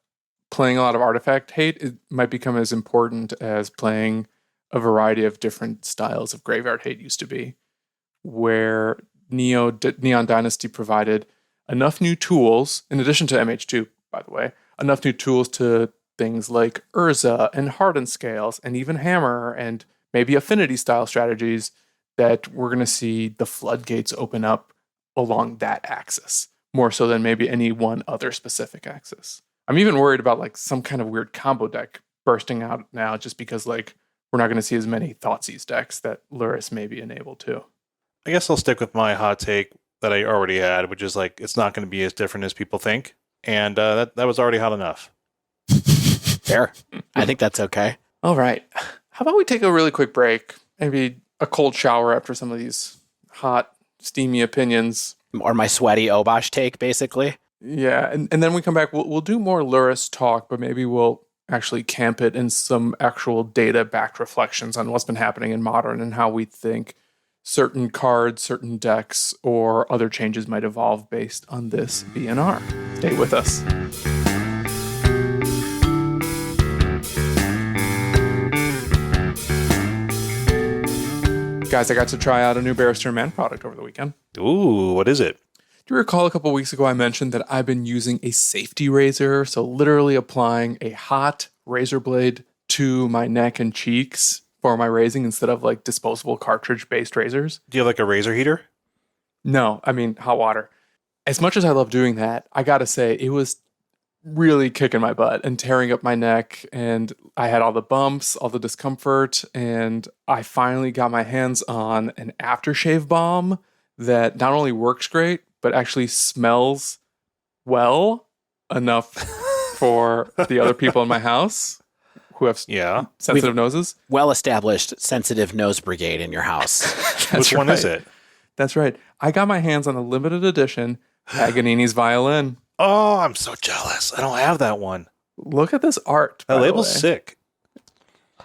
playing a lot of artifact hate, it might become as important as playing a variety of different styles of graveyard hate used to be, where Neon Dynasty provided enough new tools, in addition to MH2, by the way, enough new tools to things like Urza and Hardened Scales and even Hammer and maybe affinity style strategies that we're going to see the floodgates open up along that axis, more so than maybe any one other specific axis. I'm even worried about like some kind of weird combo deck bursting out now just because like we're not going to see as many Thoughtseize decks that Lurrus may be enabled to. I guess I'll stick with my hot take that I already had, which is like it's not going to be as different as people think, and that was already hot enough. Fair. I think that's okay. All right. How about we take a really quick break? Maybe a cold shower after some of these hot, steamy opinions. Or my sweaty Obosh take, basically. Yeah, and then we come back. We'll do more Lurrus talk, but maybe we'll actually camp it in some actual data-backed reflections on what's been happening in Modern and how we think certain cards, certain decks, or other changes might evolve based on this BNR. Stay with us. Guys, I got to try out a new Barrister Man product over the weekend. Ooh, what is it? Do you recall a couple weeks ago I mentioned that I've been using a safety razor, so literally applying a hot razor blade to my neck and cheeks for my raising instead of like disposable cartridge-based razors? Do you have like a razor heater? No, I mean hot water. As much as I love doing that, I gotta say it was really kicking my butt and tearing up my neck, and I had all the bumps, all the discomfort, and I finally got my hands on an aftershave balm that not only works great, but actually smells well enough for the other people in my house who have sensitive noses. Well-established sensitive nose brigade in your house. Which one is it? That's right. I got my hands on a limited edition Paganini's violin. Oh, I'm so jealous. I don't have that one. Look at this art. That label's sick.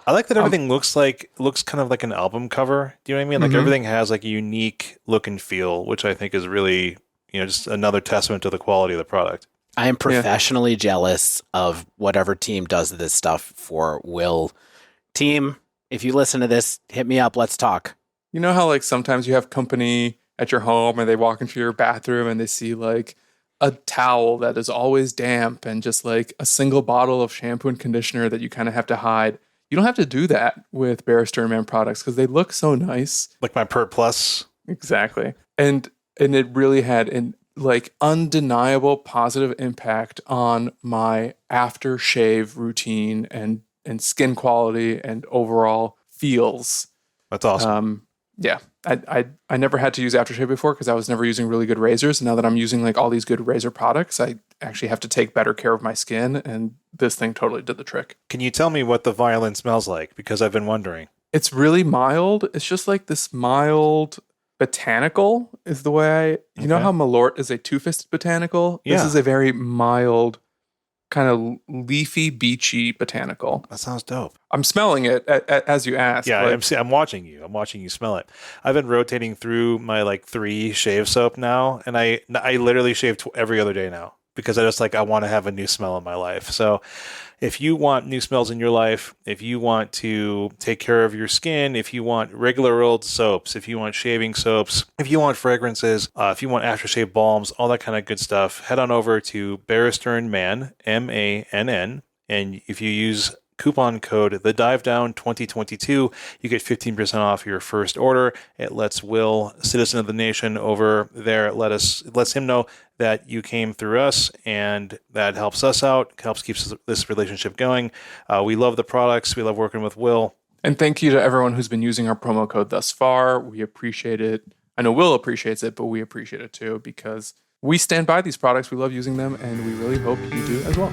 I like that everything looks kind of like an album cover. Do you know what I mean? Like everything has like a unique look and feel, which I think is really, just another testament to the quality of the product. I am professionally jealous of whatever team does this stuff for Will. Team, if you listen to this, hit me up. Let's talk. You know how like sometimes you have company at your home and they walk into your bathroom and they see like a towel that is always damp and just like a single bottle of shampoo and conditioner that you kind of have to hide. You don't have to do that with Barrister Man products because they look so nice. Like my Pert Plus. Exactly. And it really had an like undeniable positive impact on my aftershave routine and skin quality and overall feels. That's awesome. Yeah, I never had to use aftershave before because I was never using really good razors. Now that I'm using like all these good razor products, I actually have to take better care of my skin, and this thing totally did the trick. Can you tell me what the violin smells like? Because I've been wondering. It's really mild. It's just like this mild botanical is the way you know Okay. how Malort is a two-fisted botanical? This Yeah. is a very mild, kind of leafy, beachy botanical. That sounds dope. I'm smelling it as you asked. Yeah, but I'm watching you. I'm watching you smell it. I've been rotating through my like 3 shave soap now, and I literally shave every other day now because I want to have a new smell in my life. So if you want new smells in your life, if you want to take care of your skin, if you want regular old soaps, if you want shaving soaps, if you want fragrances, if you want aftershave balms, all that kind of good stuff, head on over to Barrister and Man, MANN, and if you use coupon code TheDiveDown2022, you get 15% off your first order. It lets Will, citizen of the nation over there, lets him know that you came through us, and that helps us out, helps keeps this relationship going. We love the products. We love working with Will. And thank you to everyone who's been using our promo code thus far. We appreciate it. I know Will appreciates it, but we appreciate it too because we stand by these products. We love using them, and we really hope you do as well.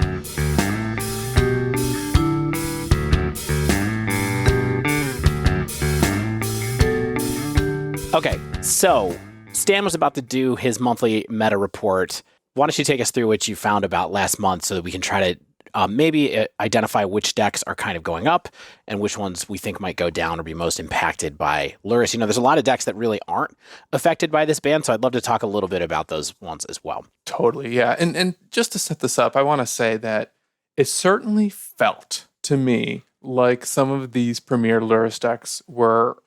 Okay, so Stan was about to do his monthly meta report. Why don't you take us through what you found about last month so that we can try to maybe identify which decks are kind of going up and which ones we think might go down or be most impacted by Lurrus. There's a lot of decks that really aren't affected by this ban, so I'd love to talk a little bit about those ones as well. Totally, yeah. And just to set this up, I want to say that it certainly felt to me like some of these premier Lurrus decks were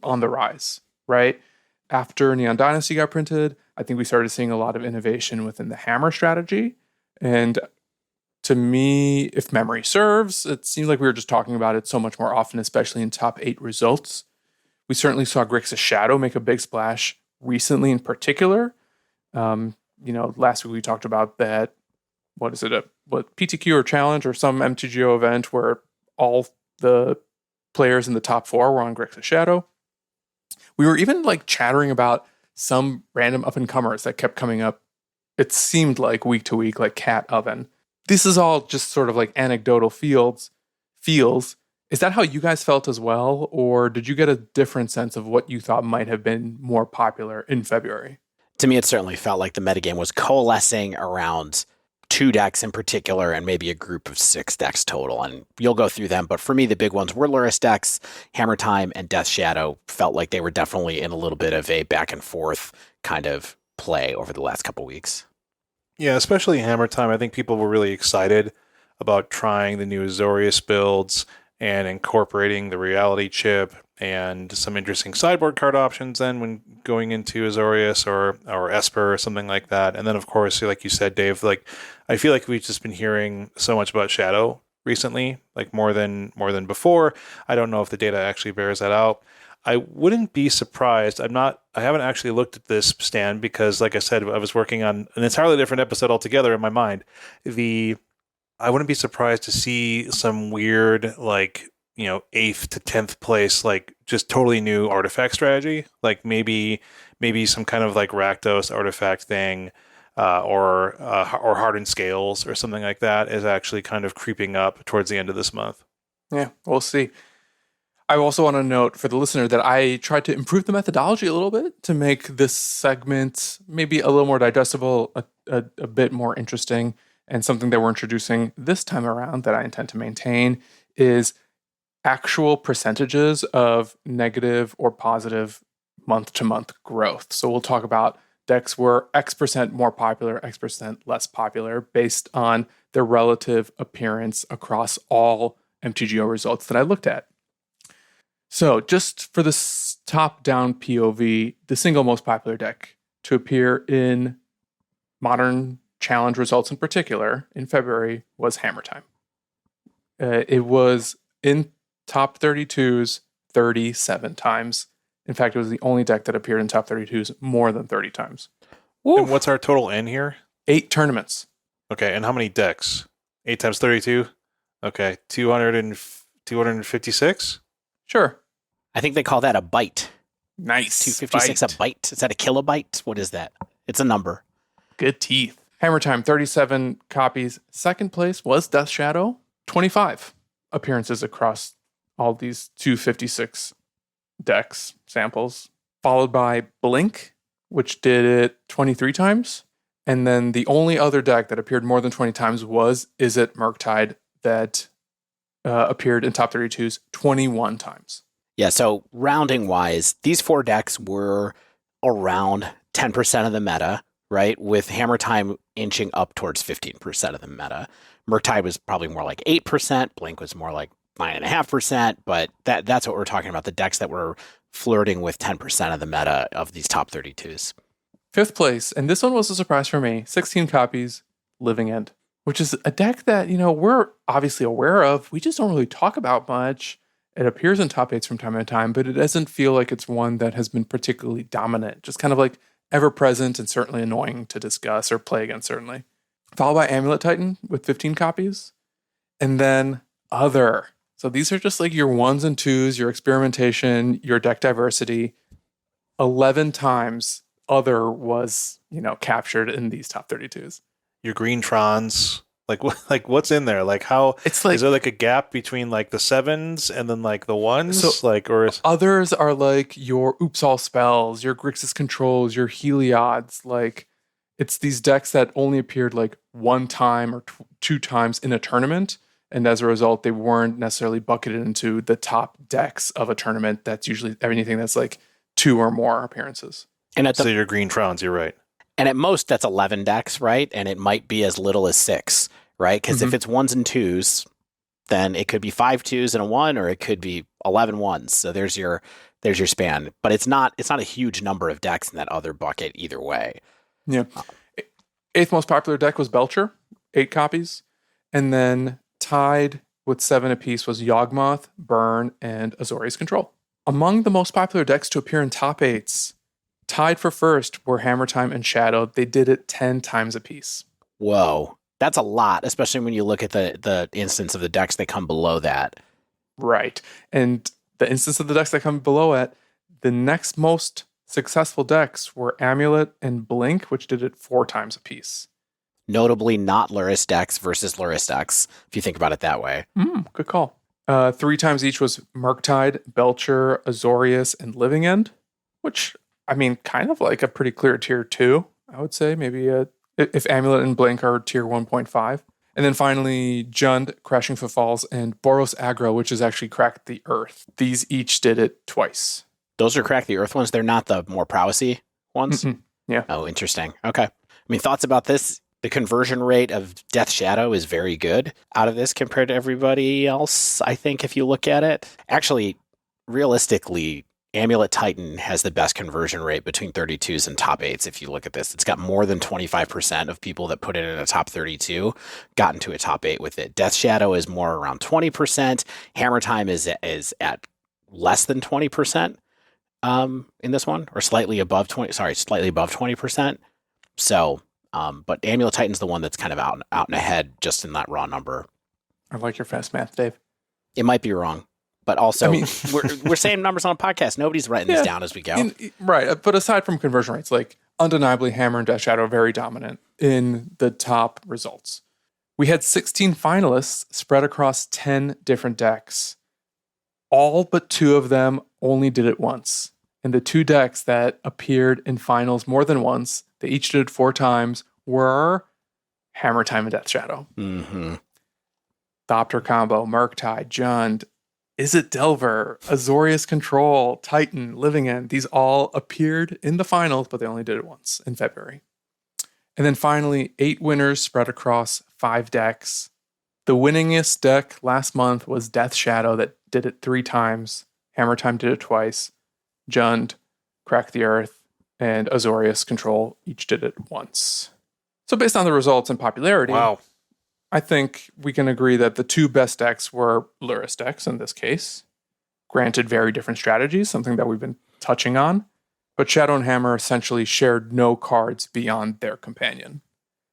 on the rise, right? After Neon Dynasty got printed, I think we started seeing a lot of innovation within the hammer strategy. And to me, if memory serves, it seems like we were just talking about it so much more often, especially in top 8 results. We certainly saw Grixis Shadow make a big splash recently in particular. Last week we talked about that, PTQ or challenge or some MTGO event where all the players in the top 4 were on Grixis Shadow. We were even like chattering about some random up-and-comers that kept coming up. It seemed like week to week, like Cat Oven. This is all just sort of like anecdotal feels. Is that how you guys felt as well? Or did you get a different sense of what you thought might have been more popular in February? To me, it certainly felt like the metagame was coalescing around 2 decks in particular and maybe a group of 6 decks total. And you'll go through them. But for me, the big ones were Lurrus decks, Hammer Time, and Death Shadow. Felt like they were definitely in a little bit of a back and forth kind of play over the last couple weeks. Yeah, especially Hammer Time. I think people were really excited about trying the new Azorius builds and incorporating the reality chip and some interesting sideboard card options then when going into Azorius or Esper or something like that. And then, of course, like you said, Dave, like I feel like we've just been hearing so much about Shadow recently, like more than before. I don't know if the data actually bears that out. I wouldn't be surprised. I haven't actually looked at this, Stan, because like I said, I was working on an entirely different episode altogether in my mind. I wouldn't be surprised to see some weird, 8th to 10th place, like just totally new artifact strategy. Like maybe some kind of like Rakdos artifact thing, or Hardened Scales or something like that is actually kind of creeping up towards the end of this month. Yeah, we'll see. I also want to note for the listener that I tried to improve the methodology a little bit to make this segment maybe a little more digestible, a bit more interesting, and something that we're introducing this time around that I intend to maintain is actual percentages of negative or positive month-to-month growth. So we'll talk about decks were X% more popular, X% less popular based on their relative appearance across all MTGO results that I looked at. So just for this top-down POV, the single most popular deck to appear in Modern Challenge results in particular in February was Hammer Time. It was in top 32s 37 times. In fact, it was the only deck that appeared in top 32s more than 30 times. Woo. And what's our total in here? 8 tournaments. Okay, and how many decks? 8 times 32? Okay, 256? Sure. I think they call that a bite. Nice. 256 a byte. Is that a kilobyte? What is that? It's a number. Good teeth. Hammer Time, 37 copies. Second place was Death Shadow, 25 appearances across all these 256 decks samples, followed by Blink, which did it 23 times. And then the only other deck that appeared more than 20 times was Is It Murktide, that appeared in top 32s 21 times. Yeah, so rounding wise, these 4 decks were around 10% of the meta, right? With Hammer Time inching up towards 15% of the meta. Murktide was probably more like 8%. Blink was more like 9.5%. But that's what we're talking about, the decks that were flirting with 10% of the meta of these top 32s. Fifth place, and this one was a surprise for me, 16 copies, Living End, which is a deck that, we're obviously aware of. We just don't really talk about much. It appears in top 8s from time to time, but it doesn't feel like it's one that has been particularly dominant. Just kind of like ever present and certainly annoying to discuss or play against, certainly. Followed by Amulet Titan with 15 copies. And then Other. So these are just like your 1s and 2s, your experimentation, your deck diversity. 11 times Other was, captured in these top 32s. Your green Trons. Like what's in there? Like how it's like, is there like a gap between like the 7s and then like the 1s? So or is Others are like your Oops All spells, your Grixis controls, your Heliod's. Like it's these decks that only appeared like 1 time or 2 times in a tournament, and as a result, they weren't necessarily bucketed into the top decks of a tournament. That's usually anything that's like 2 or more appearances. And so your green Trons, you're right. And at most, that's 11 decks, right? And it might be as little as 6, right? Because if it's 1s and 2s, then it could be 5 2s and a 1, or it could be 11 1s. So there's your span. But it's not a huge number of decks in that Other bucket either way. Yeah. 8th most popular deck was Belcher, 8 copies. And then tied with 7 apiece was Yawgmoth, Burn, and Azorius Control. Among the most popular decks to appear in top 8s, tied for first were Hammer Time and Shadow. They did it 10 times apiece. Whoa. That's a lot, especially when you look at the instance of the decks that come below that. Right. And the instance of the decks that come below it, the next most successful decks were Amulet and Blink, which did it 4 times apiece. Notably not Lurrus decks versus Lurrus decks, if you think about it that way. Good call. 3 times each was Murktide, Belcher, Azorius, and Living End, which, kind of like a pretty clear tier 2, I would say. Maybe if Amulet and Blink are tier 1.5. And then finally, Jund, Crashing Footfalls, and Boros Aggro, which is actually Crack the Earth. These each did it twice. Those are Crack the Earth ones? They're not the more prowessy ones? Yeah. Oh, interesting. Okay. Thoughts about this? The conversion rate of Death Shadow is very good out of this compared to everybody else, I think, if you look at it. Actually, realistically, Amulet Titan has the best conversion rate between 32s and top 8s. If you look at this, it's got more than 25% of people that put it in a top 32 got into a top 8 with it. Death Shadow is more around 20%. Hammer Time is at less than 20% in this one, or slightly above 20%. So, but Amulet Titan's the one that's kind of out and ahead just in that raw number. I like your fast math, Dave. It might be wrong. But also, we're saying numbers on a podcast. Nobody's writing this down as we go. Right. But aside from conversion rates, like undeniably Hammer and Death Shadow are very dominant in the top results. We had 16 finalists spread across 10 different decks. All but 2 of them only did it once. And the 2 decks that appeared in finals more than once, they each did it 4 times, were Hammer Time and Death Shadow. Thopter Combo, Murktide, Jund, Is It Delver, Azorius Control, Titan, Living End. These all appeared in the finals, but they only did it once in February. And then finally, 8 winners spread across 5 decks. The winningest deck last month was Death Shadow that did it 3 times. Hammer Time did it twice. Jund, Crack the Earth, and Azorius Control each did it once. So based on the results and popularity, wow, I think we can agree that the 2 best decks were Lurrus decks in this case. Granted, very different strategies, something that we've been touching on. But Shadow and Hammer essentially shared no cards beyond their companion.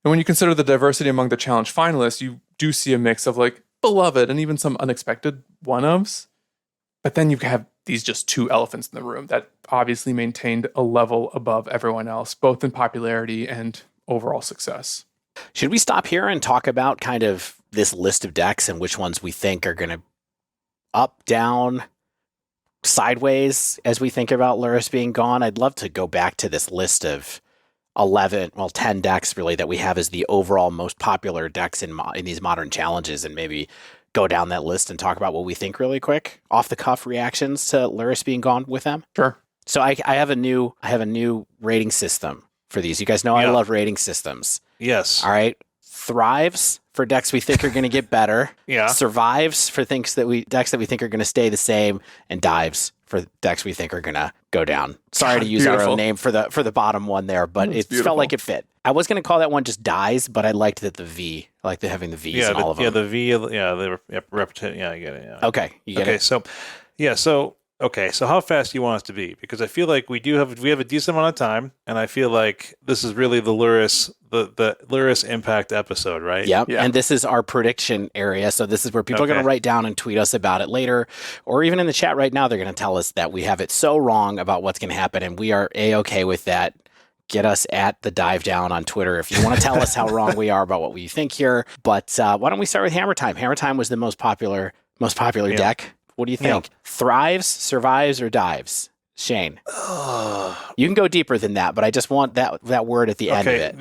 And when you consider the diversity among the challenge finalists, you do see a mix of like beloved and even some unexpected one-ofs. But then you have these just two elephants in the room that obviously maintained a level above everyone else, both in popularity and overall success. Should we stop here and talk about kind of this list of decks and which ones we think are going to up, down, sideways as we think about Lurrus being gone? I'd love to go back to this list of 10 decks really that we have as the overall most popular decks in these modern challenges, and maybe go down that list and talk about what we think really quick, off the cuff reactions to Lurrus being gone with them. Sure. So I have a new rating system for these. You guys know I love rating systems. Yes. All right. Thrives for decks we think are going to get better. Yeah. Survives for decks that we think are going to stay the same, and dives for decks we think are going to go down. Sorry to use our own name for the bottom one there, but it felt like it fit. I was going to call that one just dies, but I liked that I like having the V's in all of them. Yeah, the V. Yeah, the repetition. Yeah, I get it. Yeah. Okay, you get it. So how fast do you want us to be? Because I feel like we have a decent amount of time, and I feel like this is really the Lurrus impact episode, right? Yep. Yeah. And this is our prediction area. So this is where people are going to write down and tweet us about it later, or even in the chat right now, they're going to tell us that we have it so wrong about what's going to happen, and we are A-okay with that. Get us at the Dive Down on Twitter if you want to tell us how wrong we are about what we think here. But why don't we start with Hammer Time? Hammer Time was the most popular deck. What do you think? Yeah. Thrives, survives, or dives? Shane. You can go deeper than that, but I just want that word at the end of it.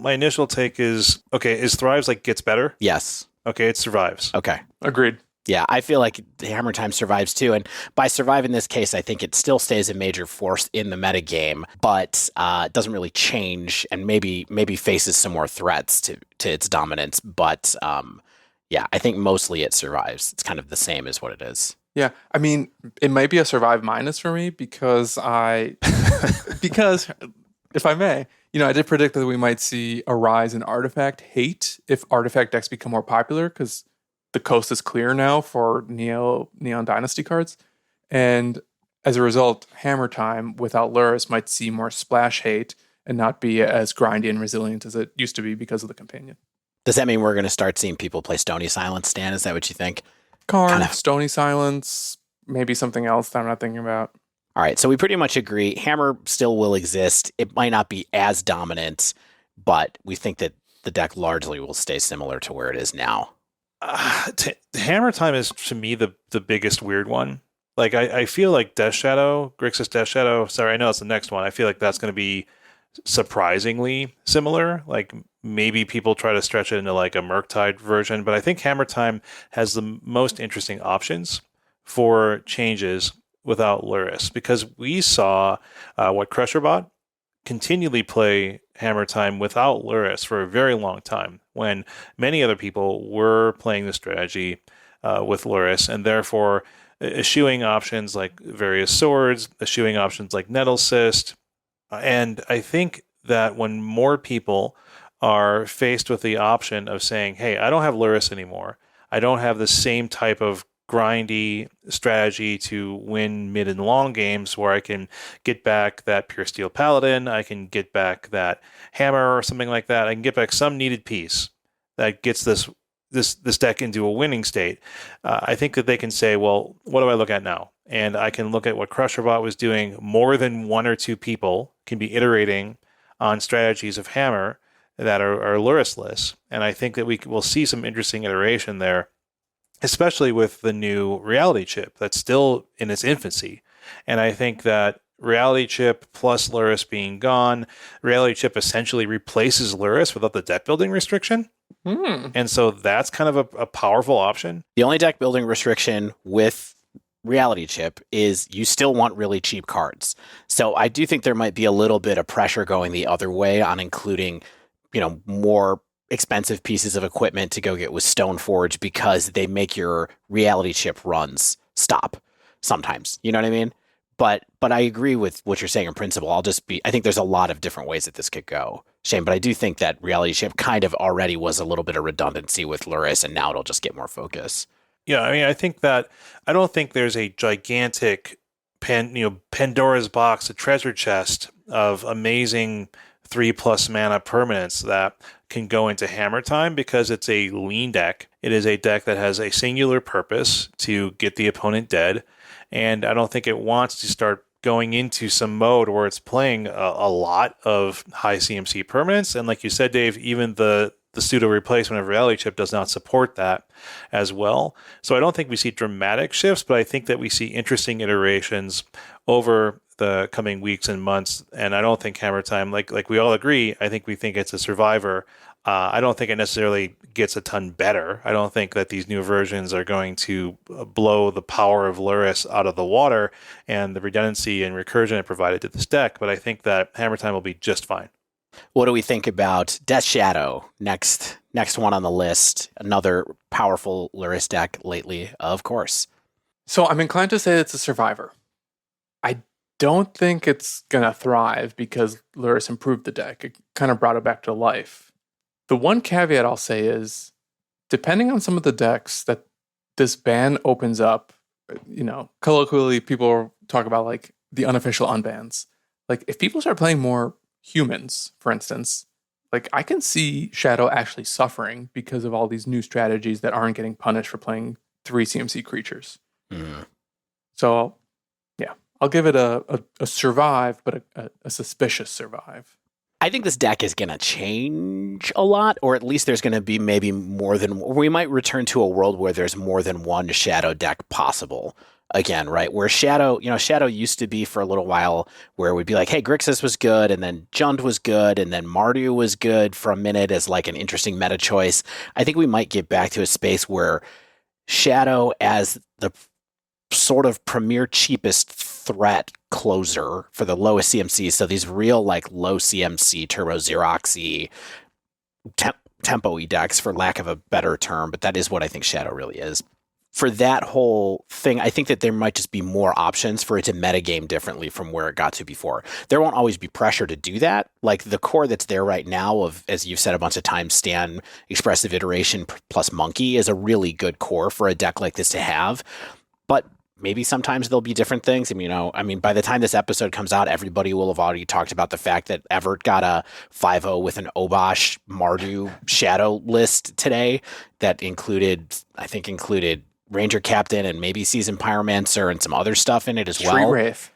My initial take is thrives like gets better? Yes. Okay, it survives. Okay. Agreed. Yeah, I feel like the Hammer Time survives too. And by survive in this case, I think it still stays a major force in the metagame, but doesn't really change, and maybe faces some more threats to its dominance. But yeah, I think mostly it survives. It's kind of the same as what it is. Yeah, I mean, it might be a survive minus for me because if I may, I did predict that we might see a rise in artifact hate if artifact decks become more popular, because the coast is clear now for Neon Dynasty cards. And as a result, Hammer Time without Lurrus might see more splash hate and not be as grindy and resilient as it used to be because of the companion. Does that mean we're going to start seeing people play Stony Silence, Stan? Is that what you think? Stony Silence, maybe something else that I'm not thinking about. All right, so we pretty much agree. Hammer still will exist. It might not be as dominant, but we think that the deck largely will stay similar to where it is now. Hammer Time is, to me, the biggest weird one. Like, I feel like Death Shadow, Grixis Death Shadow, sorry, I know it's the next one. I feel like that's going to be surprisingly similar. Like, maybe people try to stretch it into like a Murktide version, but I think Hammer Time has the most interesting options for changes without Lurrus, because we saw Crusherbot continually play Hammer Time without Lurrus for a very long time, when many other people were playing the strategy with Lurrus, and therefore eschewing options like various swords, eschewing options like Nettlecyst. And I think that when more people are faced with the option of saying, hey, I don't have Lurrus anymore, I don't have the same type of grindy strategy to win mid and long games where I can get back that Pure Steel Paladin, I can get back that hammer or something like that, I can get back some needed piece that gets this deck into a winning state. I think that they can say, well, what do I look at now? And I can look at what Crusherbot was doing. More than one or two people can be iterating on strategies of hammer that are Lurrus-less. And I think that we will see some interesting iteration there, especially with the new reality chip that's still in its infancy. And I think that reality chip plus Lurrus being gone, reality chip essentially replaces Lurrus without the deck building restriction. And so that's kind of a powerful option. The only deck building restriction with reality chip is you still want really cheap cards. So I do think there might be a little bit of pressure going the other way on including, more expensive pieces of equipment to go get with Stoneforge, because they make your reality chip runs stop sometimes. You know what I mean? But I agree with what you're saying in principle. I think there's a lot of different ways that this could go, Shane, but I do think that reality chip kind of already was a little bit of redundancy with Lurrus, and now it'll just get more focus. Yeah, I mean, I don't think there's a gigantic Pandora's box, a treasure chest of amazing 3+ mana permanents that can go into Hammer Time because it's a lean deck. It is a deck that has a singular purpose to get the opponent dead, and I don't think it wants to start going into some mode where it's playing a lot of high CMC permanents. And like you said, Dave, even the pseudo replacement of Reality Chip does not support that as well. So I don't think we see dramatic shifts, but I think that we see interesting iterations over the coming weeks and months. And I don't think Hammer Time, like we all agree, I think we think it's a survivor. I don't think it necessarily gets a ton better. I don't think that these new versions are going to blow the power of Lurrus out of the water and the redundancy and recursion it provided to this deck, but I think that Hammer Time will be just fine. What do we think about Death Shadow? Next one on the list. Another powerful Lurrus deck lately, of course. So I'm inclined to say it's a survivor. I don't think it's going to thrive because Lurrus improved the deck. It kind of brought it back to life. The one caveat I'll say is, depending on some of the decks that this ban opens up, colloquially people talk about like the unofficial unbans. Like if people start playing more humans, for instance, like I can see Shadow actually suffering because of all these new strategies that aren't getting punished for playing 3 CMC creatures. So yeah, I'll give it a survive, but a suspicious survive. I think this deck is going to change a lot, or at least there's going to be maybe more than... We might return to a world where there's more than one Shadow deck possible. Again, right? Where Shadow used to be for a little while where we'd be like, hey, Grixis was good, and then Jund was good, and then Mardu was good for a minute as like an interesting meta choice. I think we might get back to a space where Shadow as the sort of premier cheapest threat closer for the lowest CMC. So these real like low CMC Turbo Xeroxy tempo-y decks, for lack of a better term, but that is what I think Shadow really is. For that whole thing, I think that there might just be more options for it to metagame differently from where it got to before. There won't always be pressure to do that. Like the core that's there right now of, as you've said a bunch of times, Stan, Expressive Iteration plus Monkey is a really good core for a deck like this to have. But maybe sometimes there'll be different things. By the time this episode comes out, everybody will have already talked about the fact that Everett got a 5-0 with an Obosh Mardu Shadow list today that included Ranger Captain and maybe Seasoned Pyromancer and some other stuff in it as well.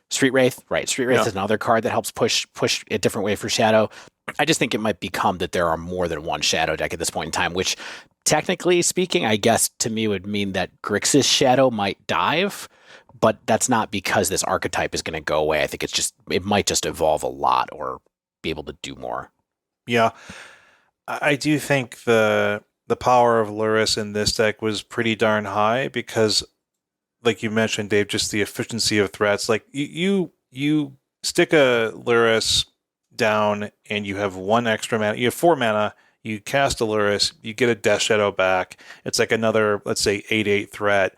Street Wraith. Right. Street Wraith is another card that helps push a different way for Shadow. I just think it might become that there are more than one Shadow deck at this point in time, which technically speaking, I guess to me would mean that Grixis Shadow might dive, but that's not because this archetype is going to go away. I think it might just evolve a lot or be able to do more. Yeah. I do think the power of Lurrus in this deck was pretty darn high because, like you mentioned, Dave, just the efficiency of threats. Like you stick a Lurrus down and you have 1 extra mana. You have 4 mana. You cast a Lurrus. You get a Death Shadow back. It's like another, let's say, 8/8 threat.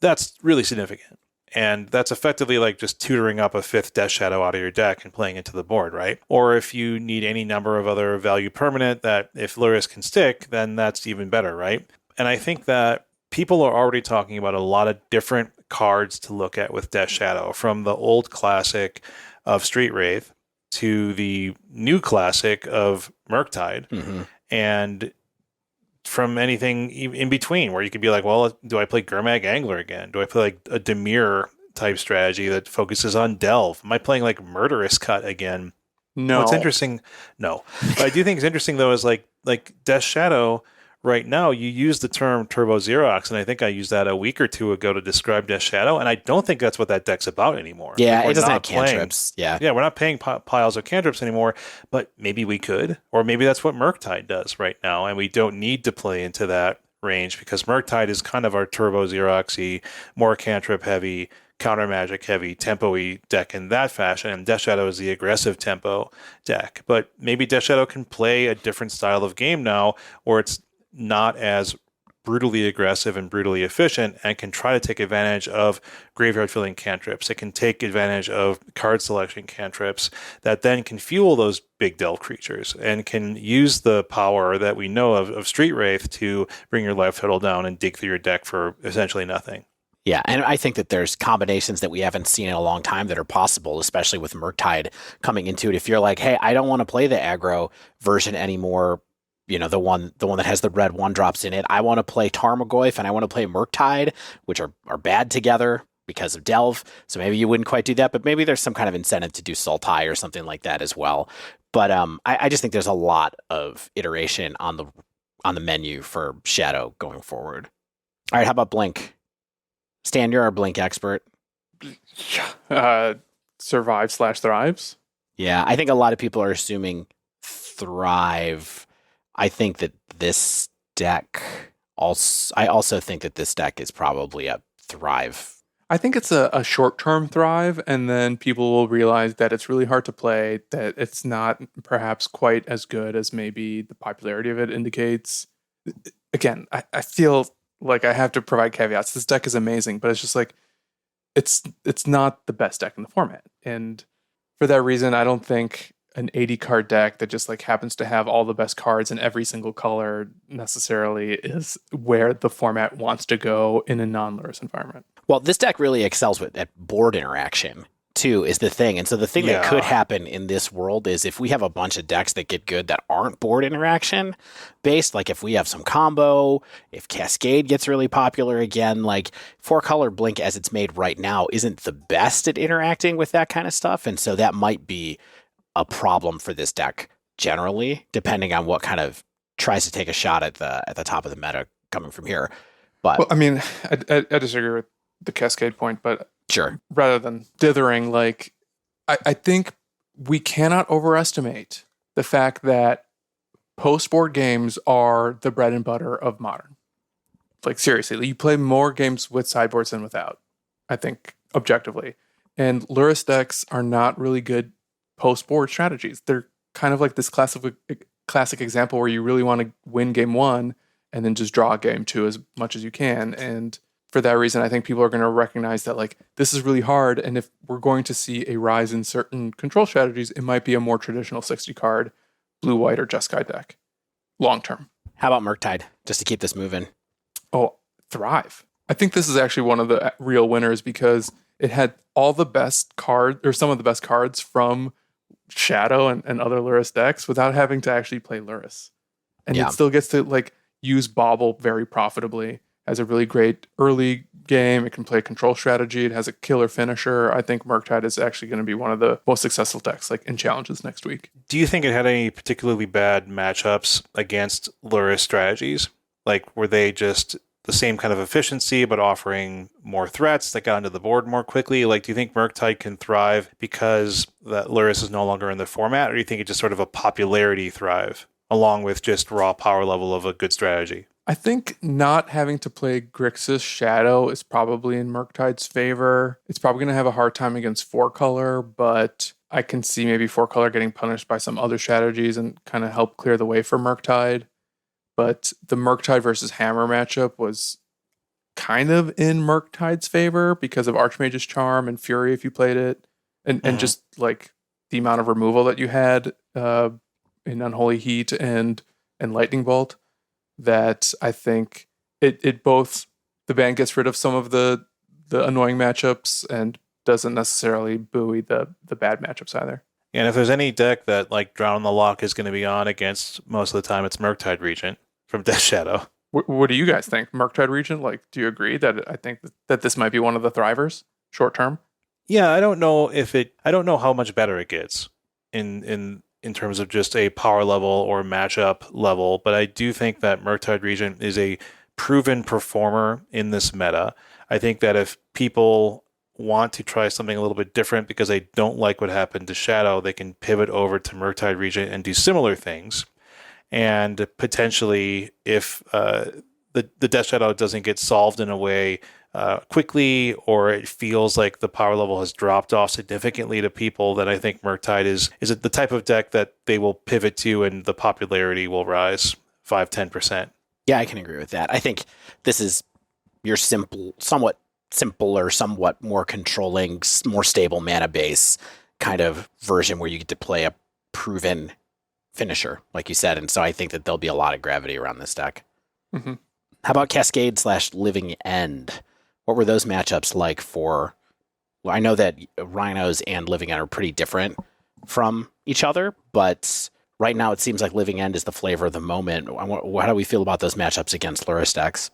That's really significant. And that's effectively like just tutoring up a 5th Death Shadow out of your deck and playing into the board, right? Or if you need any number of other value permanent that if Lurrus can stick, then that's even better, right? And I think that people are already talking about a lot of different cards to look at with Death Shadow, from the old classic of Street Wraith to the new classic of Murktide. Mm-hmm. And from anything in between, where you could be like, well, do I play Gurmag Angler again? Do I play like a Dimir type strategy that focuses on Delve? Am I playing like Murderous Cut again? No. What's interesting? No. What I do think is interesting though is like Death Shadow. Right now, you use the term Turbo Xerox, and I think I used that a week or two ago to describe Death Shadow, and I don't think that's what that deck's about anymore. Yeah, it doesn't have cantrips. Yeah, we're not paying piles of cantrips anymore, but maybe we could, or maybe that's what Murktide does right now, and we don't need to play into that range because Murktide is kind of our Turbo Xeroxy, more cantrip heavy, counter magic heavy, tempo-y deck in that fashion, and Death Shadow is the aggressive tempo deck. But maybe Death Shadow can play a different style of game now, where it's not as brutally aggressive and brutally efficient, and can try to take advantage of graveyard filling cantrips. It can take advantage of card selection cantrips that then can fuel those big delve creatures and can use the power that we know of Street Wraith to bring your life total down and dig through your deck for essentially nothing. Yeah, and I think that there's combinations that we haven't seen in a long time that are possible, especially with Murktide coming into it. If you're like, hey, I don't want to play the aggro version anymore, the one that has the red 1-drops in it. I want to play Tarmogoyf and I want to play Murktide, which are bad together because of Delve. So maybe you wouldn't quite do that, but maybe there's some kind of incentive to do Sultai or something like that as well. But I just think there's a lot of iteration on the menu for Shadow going forward. All right, how about Blink? Stan, you're our Blink expert. Survive/thrives. Yeah, I think a lot of people are assuming Thrive. I think that this deck I also think that this deck is probably a Thrive. I think it's a short-term thrive, and then people will realize that it's really hard to play, that it's not perhaps quite as good as maybe the popularity of it indicates. Again, I feel like I have to provide caveats. This deck is amazing, but it's just like, it's not the best deck in the format. And for that reason, I don't think an 80 card deck that just like happens to have all the best cards in every single color necessarily is where the format wants to go in a non-Lurrus environment. Well, this deck really excels at board interaction too, is the thing. And so the thing that could happen in this world is if we have a bunch of decks that get good that aren't board interaction based, like if we have some combo, if Cascade gets really popular again, like 4-color Blink as it's made right now isn't the best at interacting with that kind of stuff. And so that might be a problem for this deck generally, depending on what kind of tries to take a shot at the top of the meta coming from here. But well, I mean, I disagree with the Cascade point, but sure, rather than dithering, like I think we cannot overestimate the fact that post-board games are the bread and butter of Modern. Like seriously, you play more games with sideboards than without, I think, objectively. And Lurrus decks are not really good post-board strategies. They're kind of like this classic example where you really want to win game 1 and then just draw game 2 as much as you can. And for that reason, I think people are going to recognize that like this is really hard. And if we're going to see a rise in certain control strategies, it might be a more traditional 60 card blue, white, or Jeskai deck long term. How about Murktide, just to keep this moving? Oh, Thrive. I think this is actually one of the real winners because it had all the best cards, or some of the best cards from Shadow and other Lurrus decks without having to actually play Lurrus. And it still gets to like use Bauble very profitably. Has a really great early game. It can play control strategy. It has a killer finisher. I think Murktide is actually going to be one of the most successful decks like in challenges next week. Do you think it had any particularly bad matchups against Lurrus strategies? Like were they just the same kind of efficiency but offering more threats that got onto the board more quickly? Like do you think Murktide can thrive because that Lurrus is no longer in the format, or do you think it's just sort of a popularity thrive along with just raw power level of a good strategy? I think not having to play Grixis Shadow is probably in Murktide's favor. It's probably going to have a hard time against 4-color, but I can see maybe 4-color getting punished by some other strategies and kind of help clear the way for Murktide. But the Murktide versus Hammer matchup was kind of in Murktide's favor because of Archmage's Charm and Fury if you played it. And just like the amount of removal that you had in Unholy Heat and Lightning Bolt. That I think it both the band gets rid of some of the annoying matchups and doesn't necessarily buoy the bad matchups either. And if there's any deck that like Drown the Lock is going to be on against most of the time, it's Murktide Regent from Death Shadow. What do you guys think? Murktide Regent? Like, do you agree that I think that this might be one of the thrivers short term? Yeah, I don't know how much better it gets in terms of just a power level or matchup level, but I do think that Murktide Regent is a proven performer in this meta. I think that if people want to try something a little bit different because they don't like what happened to Shadow, they can pivot over to Murktide Regent and do similar things. And potentially, if the Death Shadow doesn't get solved in a way quickly, or it feels like the power level has dropped off significantly to people, then I think Murktide is the type of deck that they will pivot to and the popularity will rise 5-10%. Yeah, I can agree with that. I think this is your somewhat simpler, somewhat more controlling, more stable mana base kind of version where you get to play a proven finisher, like you said. And so I think that there'll be a lot of gravity around this deck. Mm-hmm. How about Cascade / Living End? What were those matchups like for... Well, I know that Rhinos and Living End are pretty different from each other, but right now it seems like Living End is the flavor of the moment. How do we feel about those matchups against Lurrus decks?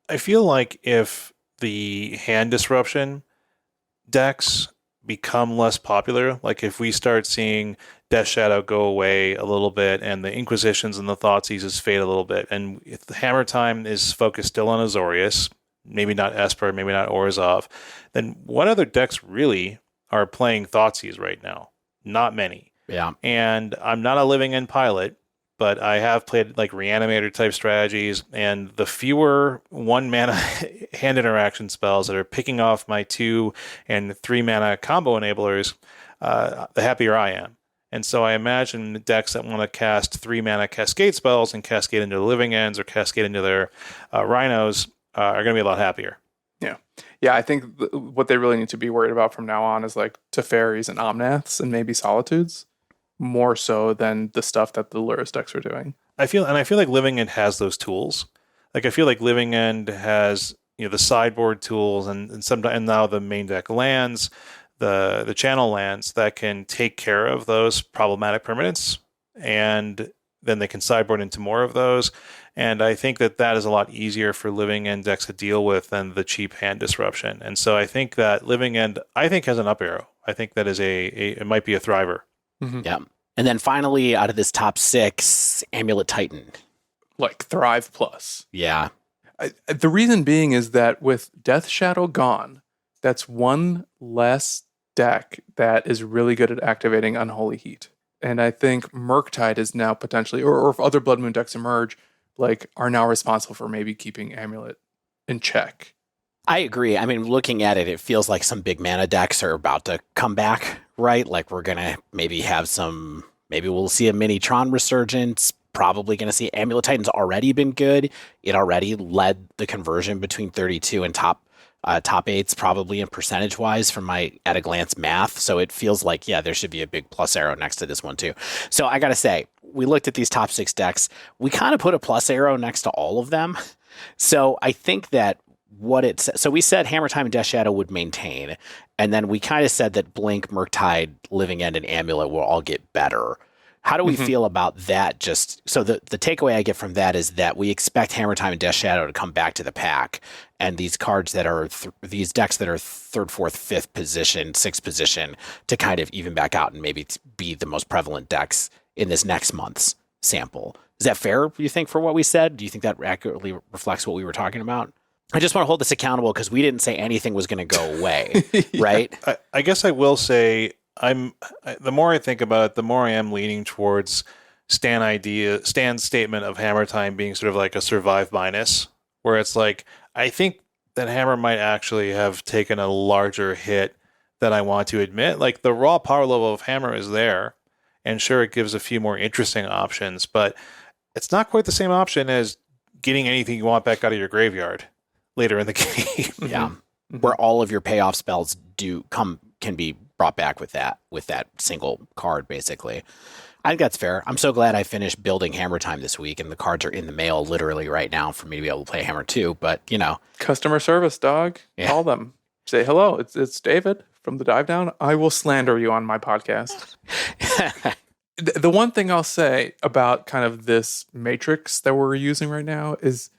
I feel like if the hand disruption decks become less popular, like if we start seeing Death Shadow go away a little bit and the Inquisitions and the Thoughtseizes fade a little bit, and if the Hammer Time is focused still on Azorius, maybe not Esper, maybe not Orzhov, then what other decks really are playing Thoughtseize right now? Not many. Yeah. And I'm not a Living End pilot, but I have played like Reanimator type strategies, and the fewer 1 mana hand interaction spells that are picking off my 2 and 3 mana combo enablers, the happier I am. And so I imagine the decks that want to cast 3 mana cascade spells and cascade into the Living Ends or cascade into their Rhinos are going to be a lot happier. Yeah, I think what they really need to be worried about from now on is like Teferis and Omnaths and maybe Solitudes, more so than the stuff that the Lurrus decks are doing. I feel like Living End has those tools. Like I feel like Living End has, you know, the sideboard tools and now the main deck lands, the channel lands that can take care of those problematic permanents, and then they can sideboard into more of those. And I think that is a lot easier for Living End decks to deal with than the cheap hand disruption. And so I think that Living End, has an up arrow. I think that is it might be a thriver. Mm-hmm. Yeah. And then finally, out of this top 6, Amulet Titan. Like Thrive Plus. Yeah. The reason being is that with Death Shadow gone, that's one less deck that is really good at activating Unholy Heat. And I think Murktide is now potentially, or if other Blood Moon decks emerge, like are now responsible for maybe keeping Amulet in check. I agree. I mean, looking at it, it feels like some big mana decks are about to come back, right? Like we're going to maybe we'll see a mini Tron resurgence. Probably going to see Amulet Titan's already been good. It already led the conversion between 32 and top 8s, probably in percentage wise from my at a glance math. So it feels like, yeah, there should be a big plus arrow next to this one too. So I got to say, we looked at these top 6 decks. We kind of put a plus arrow next to all of them. So I think that so we said Hammer Time and Death Shadow would maintain. And then we kind of said that Blink, Murktide, Living End, and Amulet will all get better. How do we feel about that? Just so the takeaway I get from that is that we expect Hammer Time and Death Shadow to come back to the pack, and these cards that are these decks that are 3rd, 4th, 5th position, 6th position to kind of even back out and maybe be the most prevalent decks in this next month's sample. Is that fair, you think, for what we said? Do you think that accurately reflects what we were talking about? I just want to hold this accountable because we didn't say anything was going to go away, right? I guess I will say the more I think about it, the more I am leaning towards Stan's statement of Hammer Time being sort of like a survive minus, where it's like, I think that Hammer might actually have taken a larger hit than I want to admit. Like the raw power level of Hammer is there, and sure, it gives a few more interesting options, but it's not quite the same option as getting anything you want back out of your graveyard later in the game. Yeah. Where all of your payoff spells can be brought back with that single card, basically. I think that's fair. I'm so glad I finished building Hammer Time this week, and the cards are in the mail literally right now for me to be able to play Hammer 2, but, you know. Customer service, dog. Yeah. Call them. Say, hello, it's David from the Dive Down. I will slander you on my podcast. The one thing I'll say about kind of this matrix that we're using right now is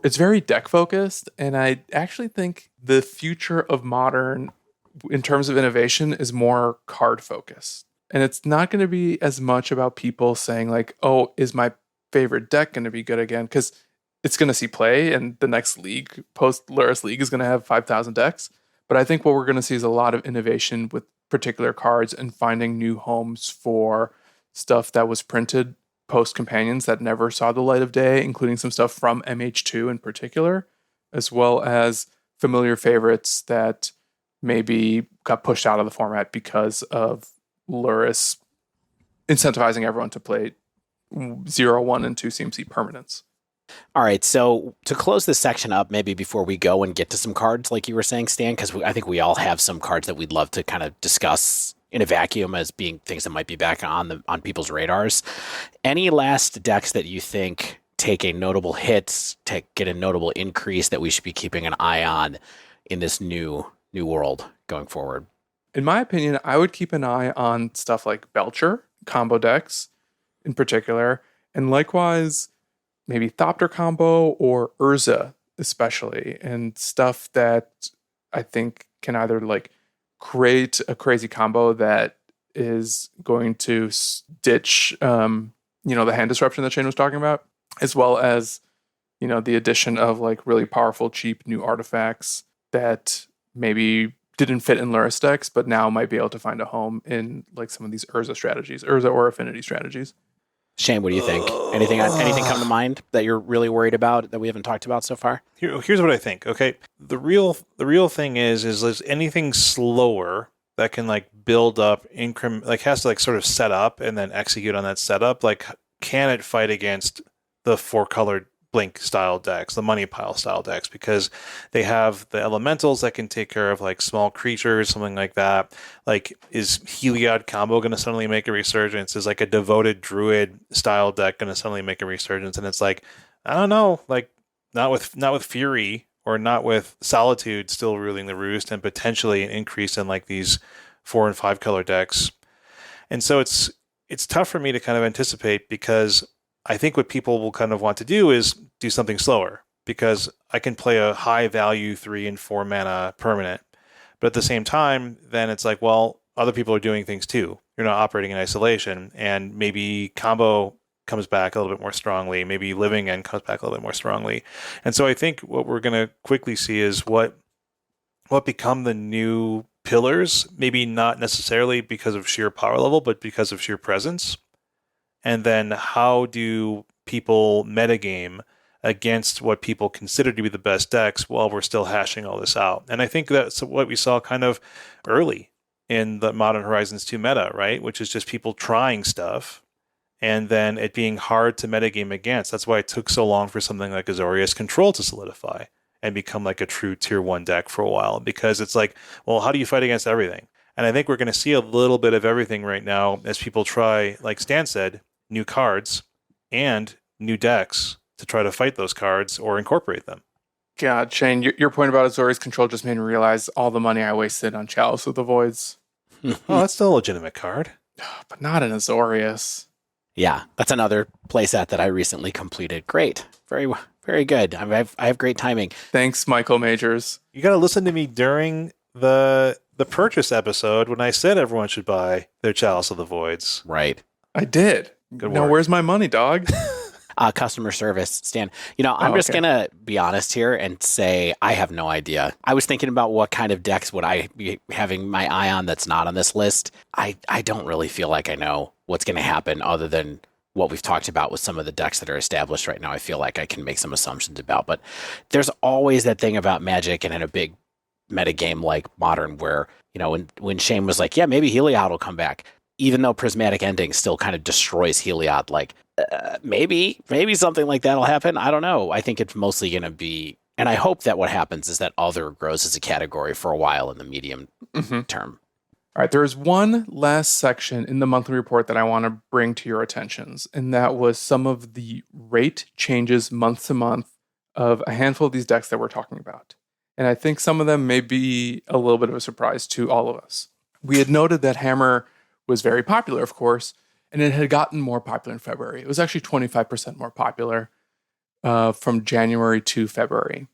it's very deck focused, and I actually think the future of Modern in terms of innovation is more card focused. And it's not going to be as much about people saying like, oh, is my favorite deck going to be good again? Because it's going to see play, and the next league, post Lurrus League, is going to have 5,000 decks. But I think what we're going to see is a lot of innovation with particular cards and finding new homes for stuff that was printed post Companions that never saw the light of day, including some stuff from MH2 in particular, as well as familiar favorites that maybe got pushed out of the format because of Lurrus incentivizing everyone to play 0, 1, and 2 CMC permanents. All right, so to close this section up, maybe before we go and get to some cards, like you were saying, Stan, because I think we all have some cards that we'd love to kind of discuss in a vacuum as being things that might be back on people's radars. Any last decks that you think take a notable hit, get a notable increase that we should be keeping an eye on in this new world going forward. In my opinion, I would keep an eye on stuff like Belcher, combo decks in particular, and likewise maybe Thopter combo or Urza especially, and stuff that I think can either like create a crazy combo that is going to ditch, the hand disruption that Shane was talking about, as well as, the addition of like really powerful, cheap new artifacts that maybe didn't fit in Lurrus decks, but now might be able to find a home in like some of these Urza or affinity strategies. Shane, what do you think? Anything come to mind that you're really worried about that we haven't talked about so far? Here's what I think. Okay, the real thing is anything slower that can like build up increment, like has to like sort of set up and then execute on that setup. Like, can it fight against the 4-colored blink style decks, the money pile style decks, because they have the elementals that can take care of like small creatures, something like that. Like, is Heliod combo going to suddenly make a resurgence? Is like a devoted druid style deck going to suddenly make a resurgence? And it's like, I don't know, like not with Fury or not with Solitude still ruling the roost, and potentially an increase in like these 4 and 5 color decks. And so it's tough for me to kind of anticipate, because I think what people will kind of want to do is do something slower, because I can play a high value 3 and 4 mana permanent. But at the same time, then it's like, well, other people are doing things too. You're not operating in isolation, and maybe combo comes back a little bit more strongly. Maybe Living End comes back a little bit more strongly. And so I think what we're going to quickly see is what become the new pillars, maybe not necessarily because of sheer power level, but because of sheer presence. And then how do people metagame against what people consider to be the best decks while we're still hashing all this out? And I think that's what we saw kind of early in the Modern Horizons 2 meta, right? Which is just people trying stuff and then it being hard to metagame against. That's why it took so long for something like Azorius Control to solidify and become like a true tier 1 deck for a while, because it's like, well, how do you fight against everything? And I think we're going to see a little bit of everything right now as people try, like Stan said, new cards and new decks to try to fight those cards or incorporate them. God, Shane, your point about Azorius Control just made me realize all the money I wasted on Chalice of the Voids. Oh, that's still a legitimate card. But not an Azorius. Yeah, that's another playset that I recently completed. Great. Very, very good. I have great timing. Thanks, Michael Majors. You got to listen to me during the purchase episode when I said everyone should buy their Chalice of the Voids. Right. I did. Good now, work. where's my money, dog? Customer service, Stan. I'm just going to be honest here and say I have no idea. I was thinking about what kind of decks would I be having my eye on that's not on this list. I don't really feel like I know what's going to happen other than what we've talked about with some of the decks that are established right now. I feel like I can make some assumptions about. But there's always that thing about Magic and in a big metagame like Modern where, when Shane was like, yeah, maybe Heliod will come back. Even though Prismatic Ending still kind of destroys Heliod, like maybe something like that'll happen. I don't know. I think it's mostly going to be, and I hope that what happens is that Other grows as a category for a while in the medium term. All right, there is one last section in the monthly report that I want to bring to your attentions, and that was some of the rate changes month to month of a handful of these decks that we're talking about. And I think some of them may be a little bit of a surprise to all of us. We had noted that Hammer was very popular, of course, and it had gotten more popular in February. It was actually 25% more popular from January to February.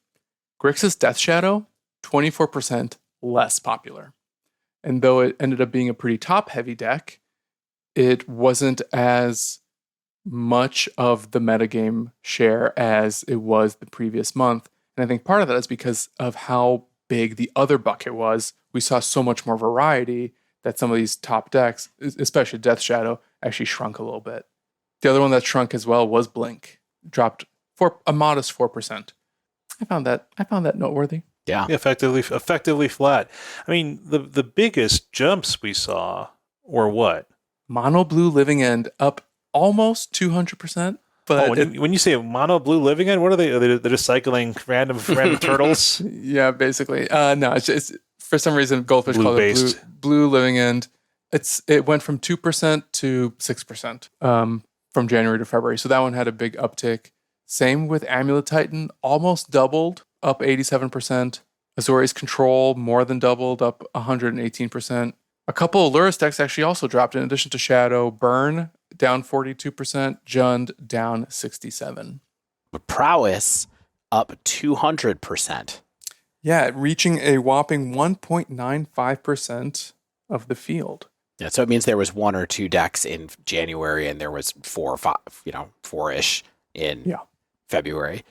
Grixis Death Shadow, 24% less popular. And though it ended up being a pretty top-heavy deck, it wasn't as much of the metagame share as it was the previous month. And I think part of that is because of how big the other bucket was. We saw so much more variety that some of these top decks, especially Death Shadow, actually shrunk a little bit. The other one that shrunk as well was Blink. Dropped for a modest 4%. I found that noteworthy. Yeah. Effectively flat. I mean, the biggest jumps we saw were what? Mono Blue Living End up almost 200%. But when you say Mono Blue Living End, what are they? They're just cycling random turtles? Yeah, basically. No, it's for some reason Goldfish called it Blue Living End. It went from 2% to 6% from January to February. So that one had a big uptick. Same with Amulet Titan, almost doubled, up 87%. Azori's control more than doubled, up 118%. A couple of Lurrus decks actually also dropped in addition to Shadow. Burn down 42%, Jund down 67%. But Prowess up 200%. Yeah, reaching a whopping 1.95% of the field. Yeah, so it means there was 1 or 2 decks in January and there was 4 or 5, 4-ish in February.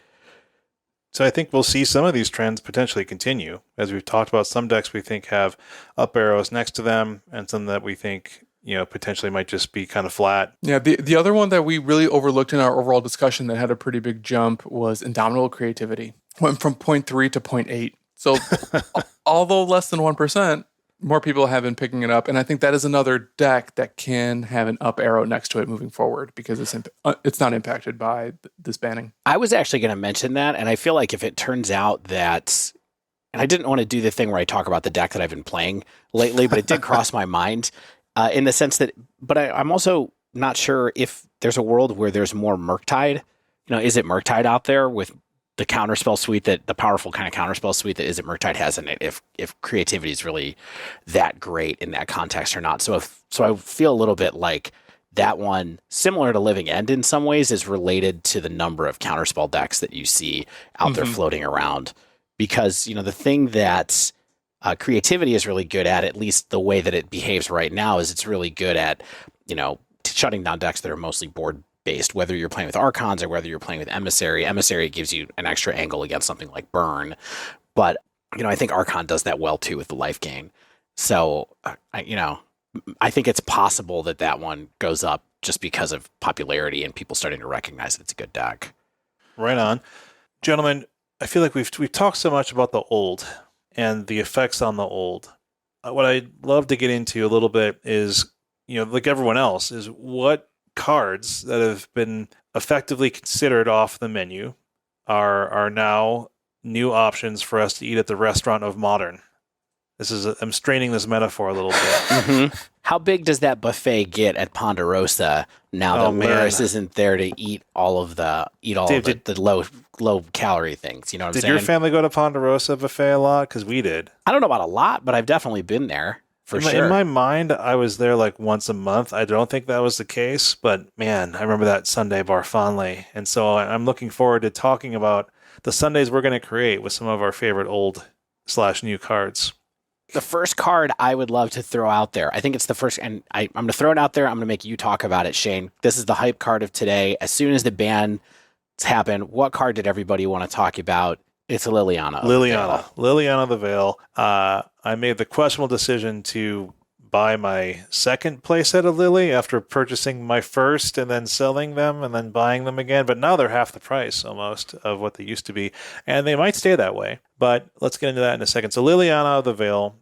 So I think we'll see some of these trends potentially continue. As we've talked about, some decks we think have up arrows next to them, and some that we think, potentially might just be kind of flat. Yeah, the other one that we really overlooked in our overall discussion that had a pretty big jump was Indomitable Creativity. Went from 0.3 to 0.8. So although less than 1%, more people have been picking it up. And I think that is another deck that can have an up arrow next to it moving forward because it's not impacted by this banning. I was actually going to mention that, and I feel like if it turns out that, and I didn't want to do the thing where I talk about the deck that I've been playing lately, but it did cross my mind in the sense that, but I'm also not sure if there's a world where there's more Murktide. Is it Murktide out there with the counterspell suite, that the powerful kind of counterspell suite that Is It Murktide has in it, if creativity is really that great in that context or not. So I feel a little bit like that one, similar to Living End in some ways, is related to the number of counterspell decks that you see out there floating around. Because, the thing that creativity is really good at least the way that it behaves right now, is it's really good at, shutting down decks that are mostly board based, whether you're playing with Archons or whether you're playing with Emissary. Emissary gives you an extra angle against something like Burn. But, I think Archon does that well too with the life gain. So, I think it's possible that one goes up just because of popularity and people starting to recognize that it's a good deck. Right on. Gentlemen, I feel like we've talked so much about the old and the effects on the old. What I'd love to get into a little bit is, like everyone else, is what cards that have been effectively considered off the menu are now new options for us to eat at the restaurant of modern. I'm straining this metaphor a little bit. Mm-hmm. How big does that buffet get at Ponderosa now that Maris isn't there to eat all of the low calorie things? You know what I'm saying? Did your family go to Ponderosa buffet a lot? Because we did. I don't know about a lot, but I've definitely been there. In my mind, I was there like once a month. I don't think that was the case, but man, I remember that Sunday bar fondly. And so I'm looking forward to talking about the Sundays we're going to create with some of our favorite old/new cards. The first card I would love to throw out there, I think it's the first, and I'm going to throw it out there. I'm going to make you talk about it, Shane. This is the hype card of today. As soon as the ban happened, what card did everybody want to talk about? It's a Liliana. Liliana the Veil. I made the questionable decision to buy my second playset of Lily after purchasing my first and then selling them and then buying them again. But now they're half the price almost of what they used to be. And they might stay that way. But let's get into that in a second. So Liliana the Veil,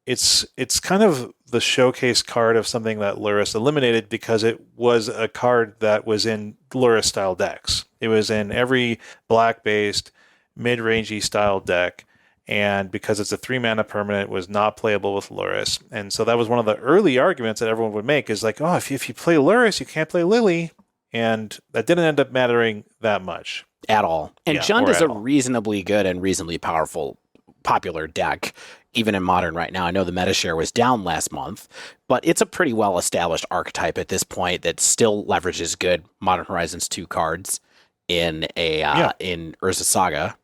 it's kind of the showcase card of something that Lurrus eliminated because it was a card that was in Lurrus style decks. It was in every black-based, mid-rangey style deck, and because it's a 3-mana permanent, it was not playable with Lurrus. And so that was one of the early arguments that everyone would make is like, if you play Lurrus, you can't play Lily. And that didn't end up mattering that much. At all. And Jund is a reasonably good and reasonably popular deck, even in Modern right now. I know the meta share was down last month, but it's a pretty well-established archetype at this point that still leverages good Modern Horizons 2 cards in Urza Saga,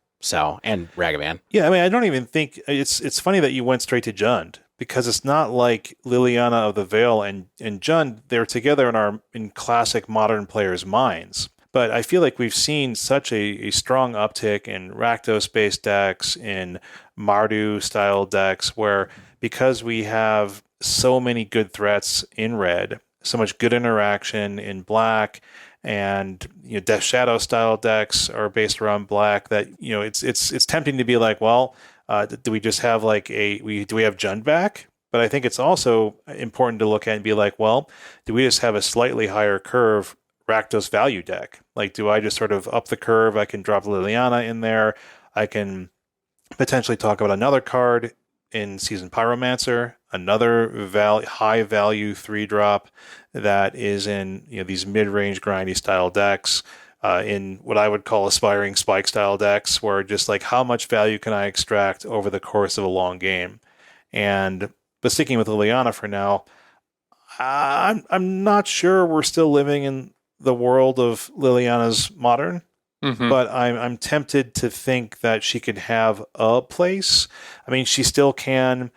and Ragavan. Yeah, I mean, I don't even think it's funny that you went straight to Jund because it's not like Liliana of the Veil and Jund. They're together in classic Modern players' minds. But I feel like we've seen such a strong uptick in Rakdos-based decks, in Mardu-style decks, where because we have so many good threats in red, so much good interaction in black, and Death Shadow style decks are based around black, that it's tempting to be like, do we just have do we have Jund back? But I think it's also important to look at and be like, do we just have a slightly higher curve Rakdos value deck? Like, do I just sort of up the curve? I can drop Liliana in there. I can potentially talk about another card in Seasoned Pyromancer, another high value 3-drop that is in these mid-range grindy style decks. in what I would call aspiring spike style decks, where just like how much value can I extract over the course of a long game. But sticking with Liliana for now, I'm not sure we're still living in the world of Liliana's Modern. Mm-hmm. But I'm tempted to think that she could have a place. I mean, she still can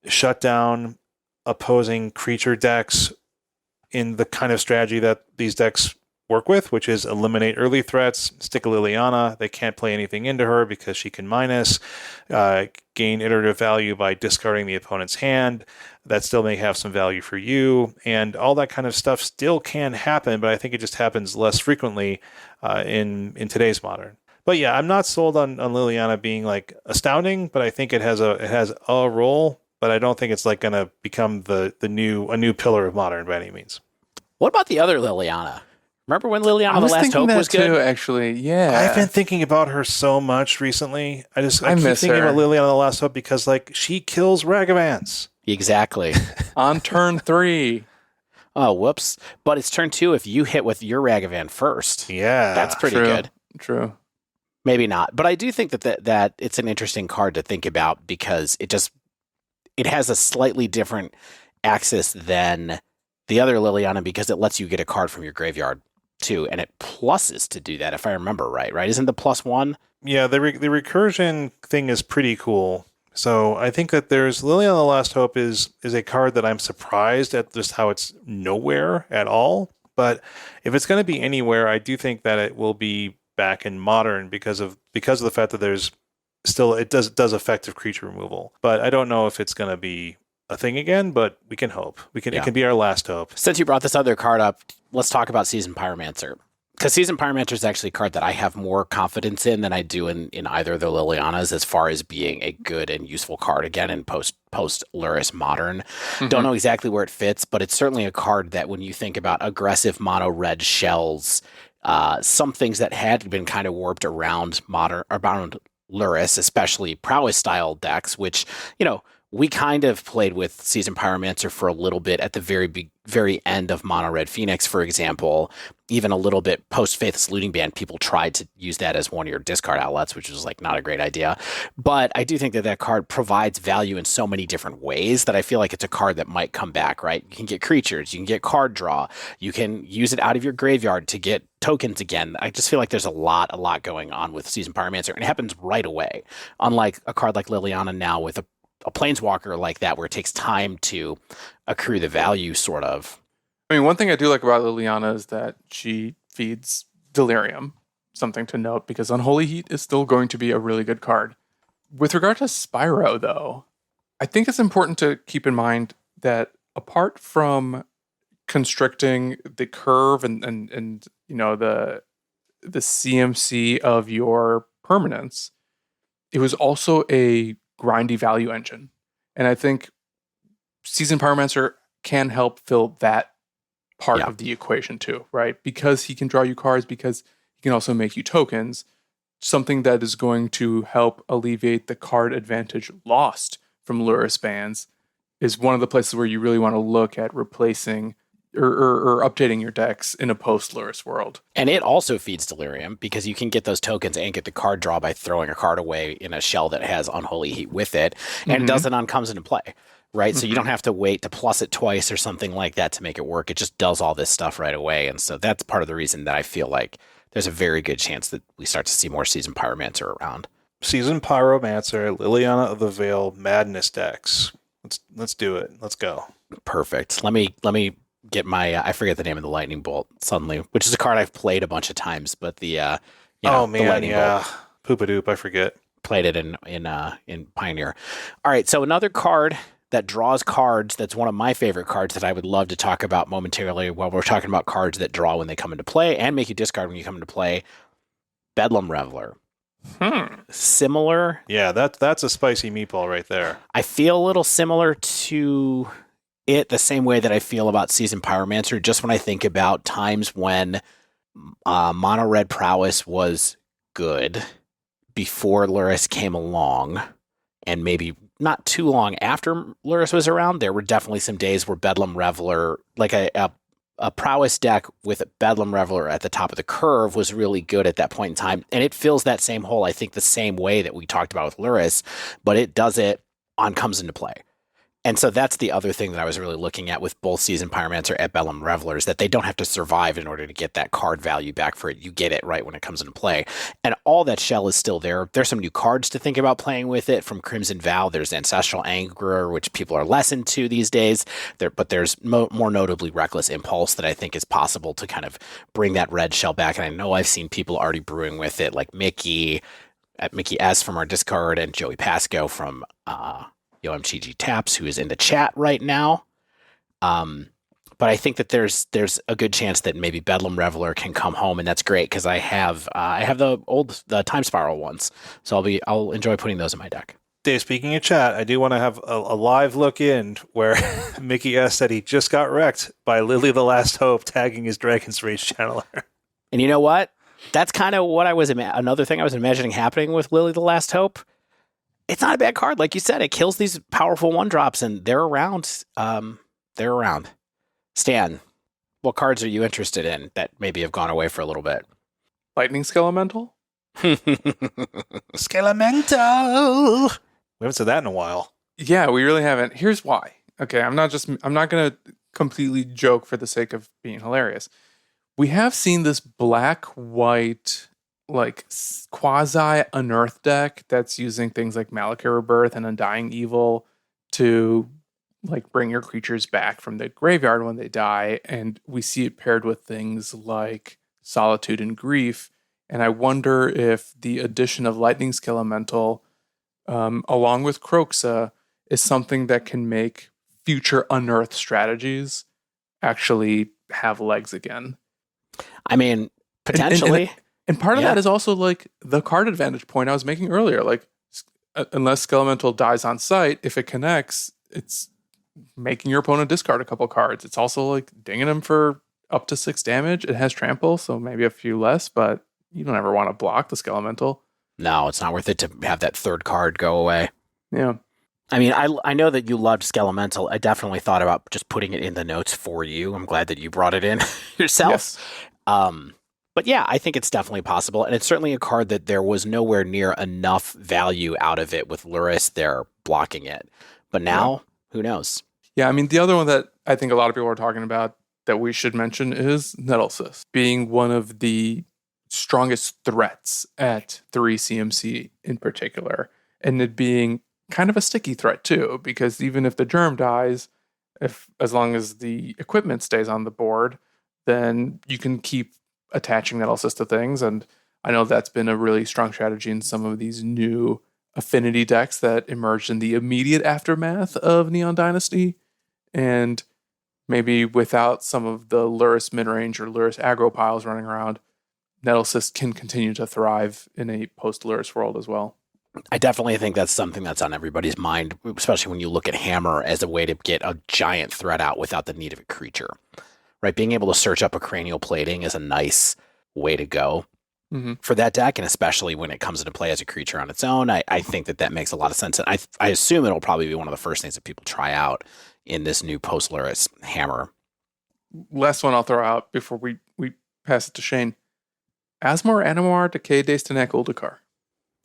shut down opposing creature decks in the kind of strategy that these decks work with, which is eliminate early threats, stick a Liliana. They can't play anything into her because she can minus, gain iterative value by discarding the opponent's hand. That still may have some value for you, and all that kind of stuff still can happen, but I think it just happens less frequently in today's Modern. But yeah, I'm not sold on Liliana being like astounding, but I think it has a role, but I don't think it's like going to become a new pillar of Modern by any means. What about the other Liliana? Remember when Liliana the Last Hope was good? Too, actually, yeah. I've been thinking about her so much recently. I keep miss thinking her. about Liliana the Last Hope because like she kills Ragavans. Exactly. On turn 3. Oh, whoops. But it's turn 2 if you hit with your Ragavan first. Yeah. That's pretty True. good. True. Maybe not. But I do think that it's an interesting card to think about because it has a slightly different axis than the other Liliana because it lets you get a card from your graveyard too, and it pluses to do that if I remember right? Isn't the +1? Yeah, the recursion thing is pretty cool. So I think that there's Liliana the Last Hope is a card that I'm surprised at just how it's nowhere at all. But if it's going to be anywhere, I do think that it will be back in Modern because of the fact that there's still it does effective creature removal. But I don't know if it's going to be a thing again. But we can hope. It can be our last hope. Since you brought this other card up, let's talk about Seasoned Pyromancer. Because Seasoned Pyromancer is actually a card that I have more confidence in than I do in either of the Lilianas as far as being a good and useful card, again, in post Lurrus Modern. Mm-hmm. Don't know exactly where it fits, but it's certainly a card that when you think about aggressive mono-red shells, some things that had been kind of warped around Lurrus, especially prowess-style decks, which, we kind of played with Seasoned Pyromancer for a little bit at the very end of Mono Red Phoenix, for example. Even a little bit post Faithless Looting Ban, people tried to use that as one of your discard outlets, which was like not a great idea. But I do think that card provides value in so many different ways that I feel like it's a card that might come back, right? You can get creatures, you can get card draw, you can use it out of your graveyard to get tokens again. I just feel like there's a lot going on with Seasoned Pyromancer, and it happens right away. Unlike a card like Liliana now with a planeswalker like that where it takes time to accrue the value, sort of. I mean, one thing I do like about Liliana is that she feeds Delirium. Something to note, because Unholy Heat is still going to be a really good card. With regard to Spyro, though, I think it's important to keep in mind that apart from constricting the curve and the CMC of your permanents, it was also a grindy value engine. And I think Seasoned Pyromancer can help fill that part of the equation too, right? Because he can draw you cards, because he can also make you tokens, something that is going to help alleviate the card advantage lost from Lurrus bans is one of the places where you really want to look at replacing or updating your decks in a post-Lurrus world. And it also feeds Delirium because you can get those tokens and get the card draw by throwing a card away in a shell that has Unholy Heat with it. And it does it on comes into play, right? So you don't have to wait to plus it twice or something like that to make it work. It just does all this stuff right away. And so that's part of the reason that I feel like there's a very good chance that we start to see more Seasoned Pyromancer around. Seasoned Pyromancer, Liliana of the Veil, Madness decks. Let's do it. Let's go. Perfect. Let me get my I forget the name of the lightning bolt suddenly, which is a card I've played a bunch of times, but the the lightning bolt, Poopadoop, I forget. Played it in Pioneer. All right, so another card that draws cards, that's one of my favorite cards that I would love to talk about momentarily while we're talking about cards that draw when they come into play and make you discard when you come into play. Bedlam Reveler. Similar. Yeah, that's a spicy meatball right there. I feel a little similar to it the same way that I feel about Seasoned Pyromancer, just when I think about times when mono red prowess was good before Lurrus came along, and maybe not too long after Lurrus was around. There were definitely some days where Bedlam Reveler, like a a prowess deck with Bedlam Reveler at the top of the curve was really good at that point in time. And it fills that same hole, I think, the same way that we talked about with Lurrus, but it does it on comes into play. And so that's the other thing that I was really looking at with both Season Pyromancer and Bedlam Reveler is that they don't have to survive in order to get that card value back for it. You get it right when it comes into play. And all that shell is still there. There's some new cards to think about playing with it from Crimson Vow. There's Ancestral Angerer, which people are less into these days. But there's more notably Reckless Impulse that I think is possible to kind of bring that red shell back. And I know I've seen people already brewing with it, like Mickey S from our Discord and Joey Pasco from OMTG Taps, who is in the chat right now. But I think that there's a good chance that maybe Bedlam Reveler can come home, and that's great because I have the Time Spiral ones, so I'll enjoy putting those in my deck. Dave, speaking of chat, I do want to have a live look in where Mickey S said he just got wrecked by Lily the Last Hope tagging his Dragon's Rage Channeler. And you know what? That's kind of what another thing I was imagining happening with Lily the Last Hope. It's not a bad card. Like you said, it kills these powerful 1-drops, and they're around. They're around. Stan, what cards are you interested in that maybe have gone away for a little bit? Lightning Skelemental? Skelemental! We haven't said that in a while. Yeah, we really haven't. Here's why. Okay, I'm not going to completely joke for the sake of being hilarious. We have seen this black-white like quasi unearth deck that's using things like Malachir Rebirth and Undying Evil to like bring your creatures back from the graveyard when they die, and we see it paired with things like Solitude and Grief. And I wonder if the addition of Lightning Skelemental along with Croxa is something that can make future unearth strategies actually have legs again. I mean, potentially. And part of that is also like the card advantage point I was making earlier. Like, unless Skelemental dies on sight, if it connects, it's making your opponent discard a couple cards. It's also like dinging them for up to 6 damage. It has trample, so maybe a few less, but you don't ever want to block the Skelemental. No, it's not worth it to have that third card go away. Yeah. I mean, I know that you loved Skelemental. I definitely thought about just putting it in the notes for you. I'm glad that you brought it in yourself. Yes. But yeah, I think it's definitely possible. And it's certainly a card that there was nowhere near enough value out of it with Lurrus there blocking it. But now, who knows? Yeah, I mean, the other one that I think a lot of people are talking about that we should mention is Nettlecyst being one of the strongest threats at 3 CMC in particular. And it being kind of a sticky threat too, because even if the germ dies, as long as the equipment stays on the board, then you can keep attaching Nettlecyst to things. And I know that's been a really strong strategy in some of these new affinity decks that emerged in the immediate aftermath of Neon Dynasty. And maybe without some of the Lurrus midrange or Lurrus aggro piles running around, Nettlecyst can continue to thrive in a post-Lurrus world as well. I definitely think that's something that's on everybody's mind, especially when you look at Hammer as a way to get a giant threat out without the need of a creature. Right? Being able to search up a cranial plating is a nice way to go for that deck, and especially when it comes into play as a creature on its own. I think that makes a lot of sense. And I assume it'll probably be one of the first things that people try out in this new post-Lurrus Hammer. Last one I'll throw out before we pass it to Shane. Asmo or Animar, Decay Days to Neck, Uldakar.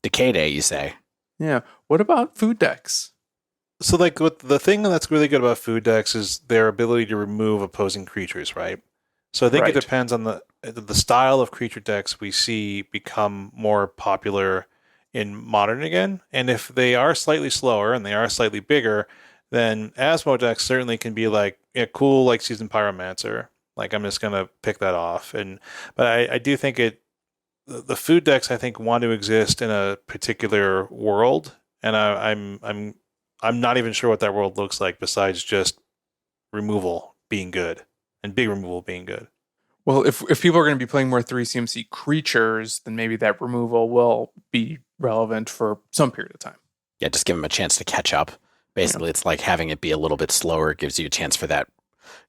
Decay Day, you say? Yeah. What about food decks? So, like, the thing that's really good about food decks is their ability to remove opposing creatures, right? So I think it depends on the style of creature decks we see become more popular in Modern again. And if they are slightly slower and they are slightly bigger, then Asmo decks certainly can be like, yeah, cool, like Seasoned Pyromancer. Like, I'm just gonna pick that off. But I do think the food decks, I think, want to exist in a particular world, and I'm not even sure what that world looks like besides just removal being good and big removal being good. Well, if people are going to be playing more 3 CMC creatures, then maybe that removal will be relevant for some period of time. Yeah, just give them a chance to catch up. Basically, It's like having it be a little bit slower. It gives you a chance for that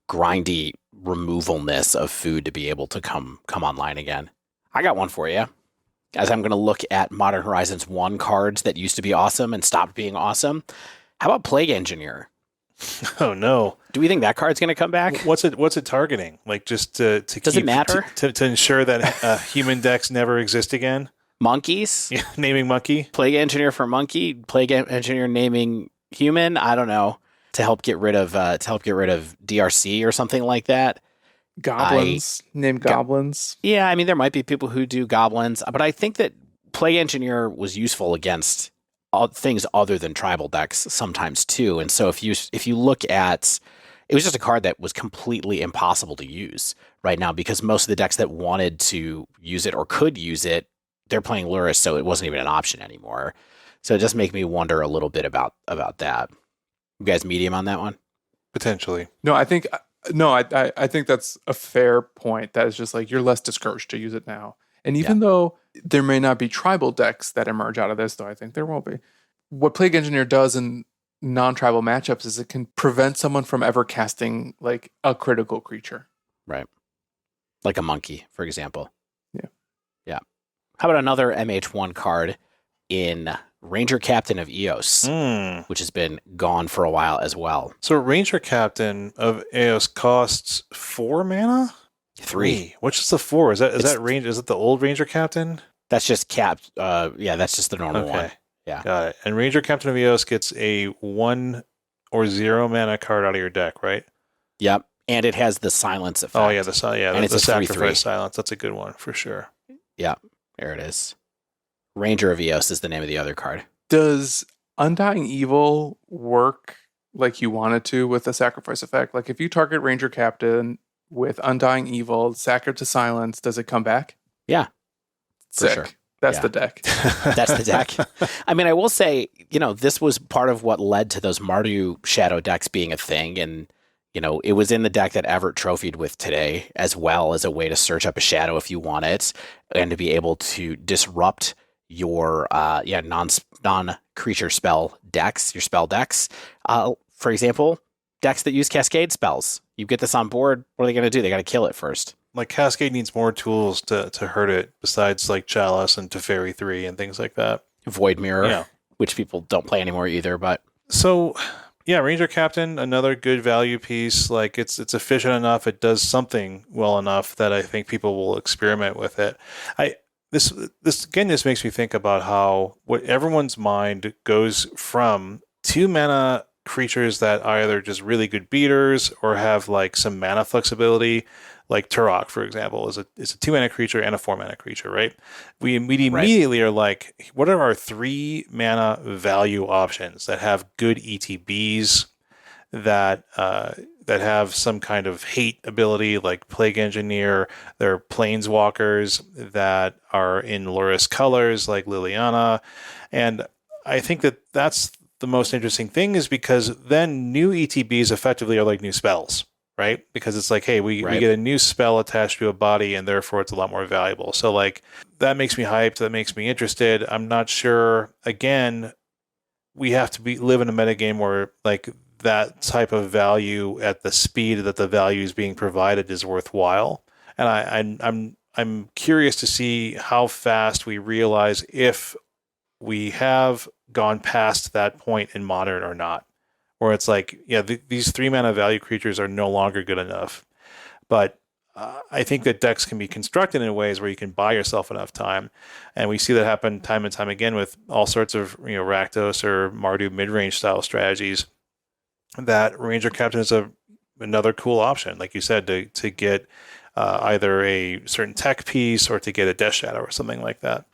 grindy removalness of food to be able to come online again. I got one for you. As I'm going to look at Modern Horizons 1 cards that used to be awesome and stopped being awesome. How about Plague Engineer? Oh no! Do we think that card's going to come back? What's it targeting? Like just to Does it matter? to ensure that human decks never exist again? Monkeys? Yeah, naming monkey. Plague Engineer for monkey. Plague Engineer naming human. I don't know. To help get rid of DRC or something like that. Goblins. Name goblins. Yeah, I mean there might be people who do goblins, but I think that Plague Engineer was useful against things other than tribal decks sometimes too. And so if you look at, it was just a card that was completely impossible to use right now because most of the decks that wanted to use it or could use it, they're playing Lurrus, so it wasn't even an option anymore. So it just makes me wonder a little bit about that. You guys medium on that one? Potentially. No, I think that's a fair point. That is just like you're less discouraged to use it now. And even though there may not be tribal decks that emerge out of this, though I think there will be. What Plague Engineer does in non-tribal matchups is it can prevent someone from ever casting like a critical creature. Right. Like a monkey, for example. Yeah. Yeah. How about another MH1 card in Ranger Captain of Eos, which has been gone for a while as well. So Ranger Captain of Eos costs 4 mana? 3. Which is the 4? Is that range? Is it the old Ranger Captain? That's just capped. That's just the normal one. Yeah. Got it. And Ranger Captain of Eos gets a 1 or 0 mana card out of your deck, right? Yep. And it has the silence effect. Oh yeah, the sacrifice 3/3. silence. That's a good one for sure. Yeah, there it is. Ranger of Eos is the name of the other card. Does Undying Evil work like you want it to with the sacrifice effect? Like if you target Ranger Captain with Undying Evil, sack it to silence, does it come back? Yeah. Sick. For sure. That's the deck. That's the deck. I mean, I will say, this was part of what led to those Mardu shadow decks being a thing. And, it was in the deck that Everett trophied with today, as well as a way to search up a shadow if you want it, and to be able to disrupt your non-creature spell decks, your spell decks. For example, decks that use Cascade spells. You get this on board, what are they going to do? They got to kill it first. Like Cascade needs more tools to hurt it besides like Chalice and Teferi 3 and things like that. Void Mirror, which people don't play anymore either. But so, yeah, Ranger Captain, another good value piece. Like it's efficient enough. It does something well enough that I think people will experiment with it. This makes me think about how what everyone's mind goes from 2 mana creatures that are either just really good beaters or have like some mana flexibility. Like Turok, for example, is a 2 mana creature and a 4 mana creature, right? We immediately are like, what are our 3 mana value options that have good ETBs that have some kind of hate ability, like Plague Engineer? There are Planeswalkers that are in Lurrus colors, like Liliana, and I think that's the most interesting thing, is because then new ETBs effectively are like new spells. Right? Because it's like, hey, we get a new spell attached to a body and therefore it's a lot more valuable. So like that makes me hyped. That makes me interested. I'm not sure. Again, we have to live in a metagame where like that type of value at the speed that the value is being provided is worthwhile. And I'm curious to see how fast we realize if we have gone past that point in Modern or not. Where it's like, these 3 mana value creatures are no longer good enough. But I think that decks can be constructed in ways where you can buy yourself enough time. And we see that happen time and time again with all sorts of, Rakdos or Mardu mid-range style strategies. That Ranger Captain is another cool option, like you said, to get either a certain tech piece or to get a Death Shadow or something like that.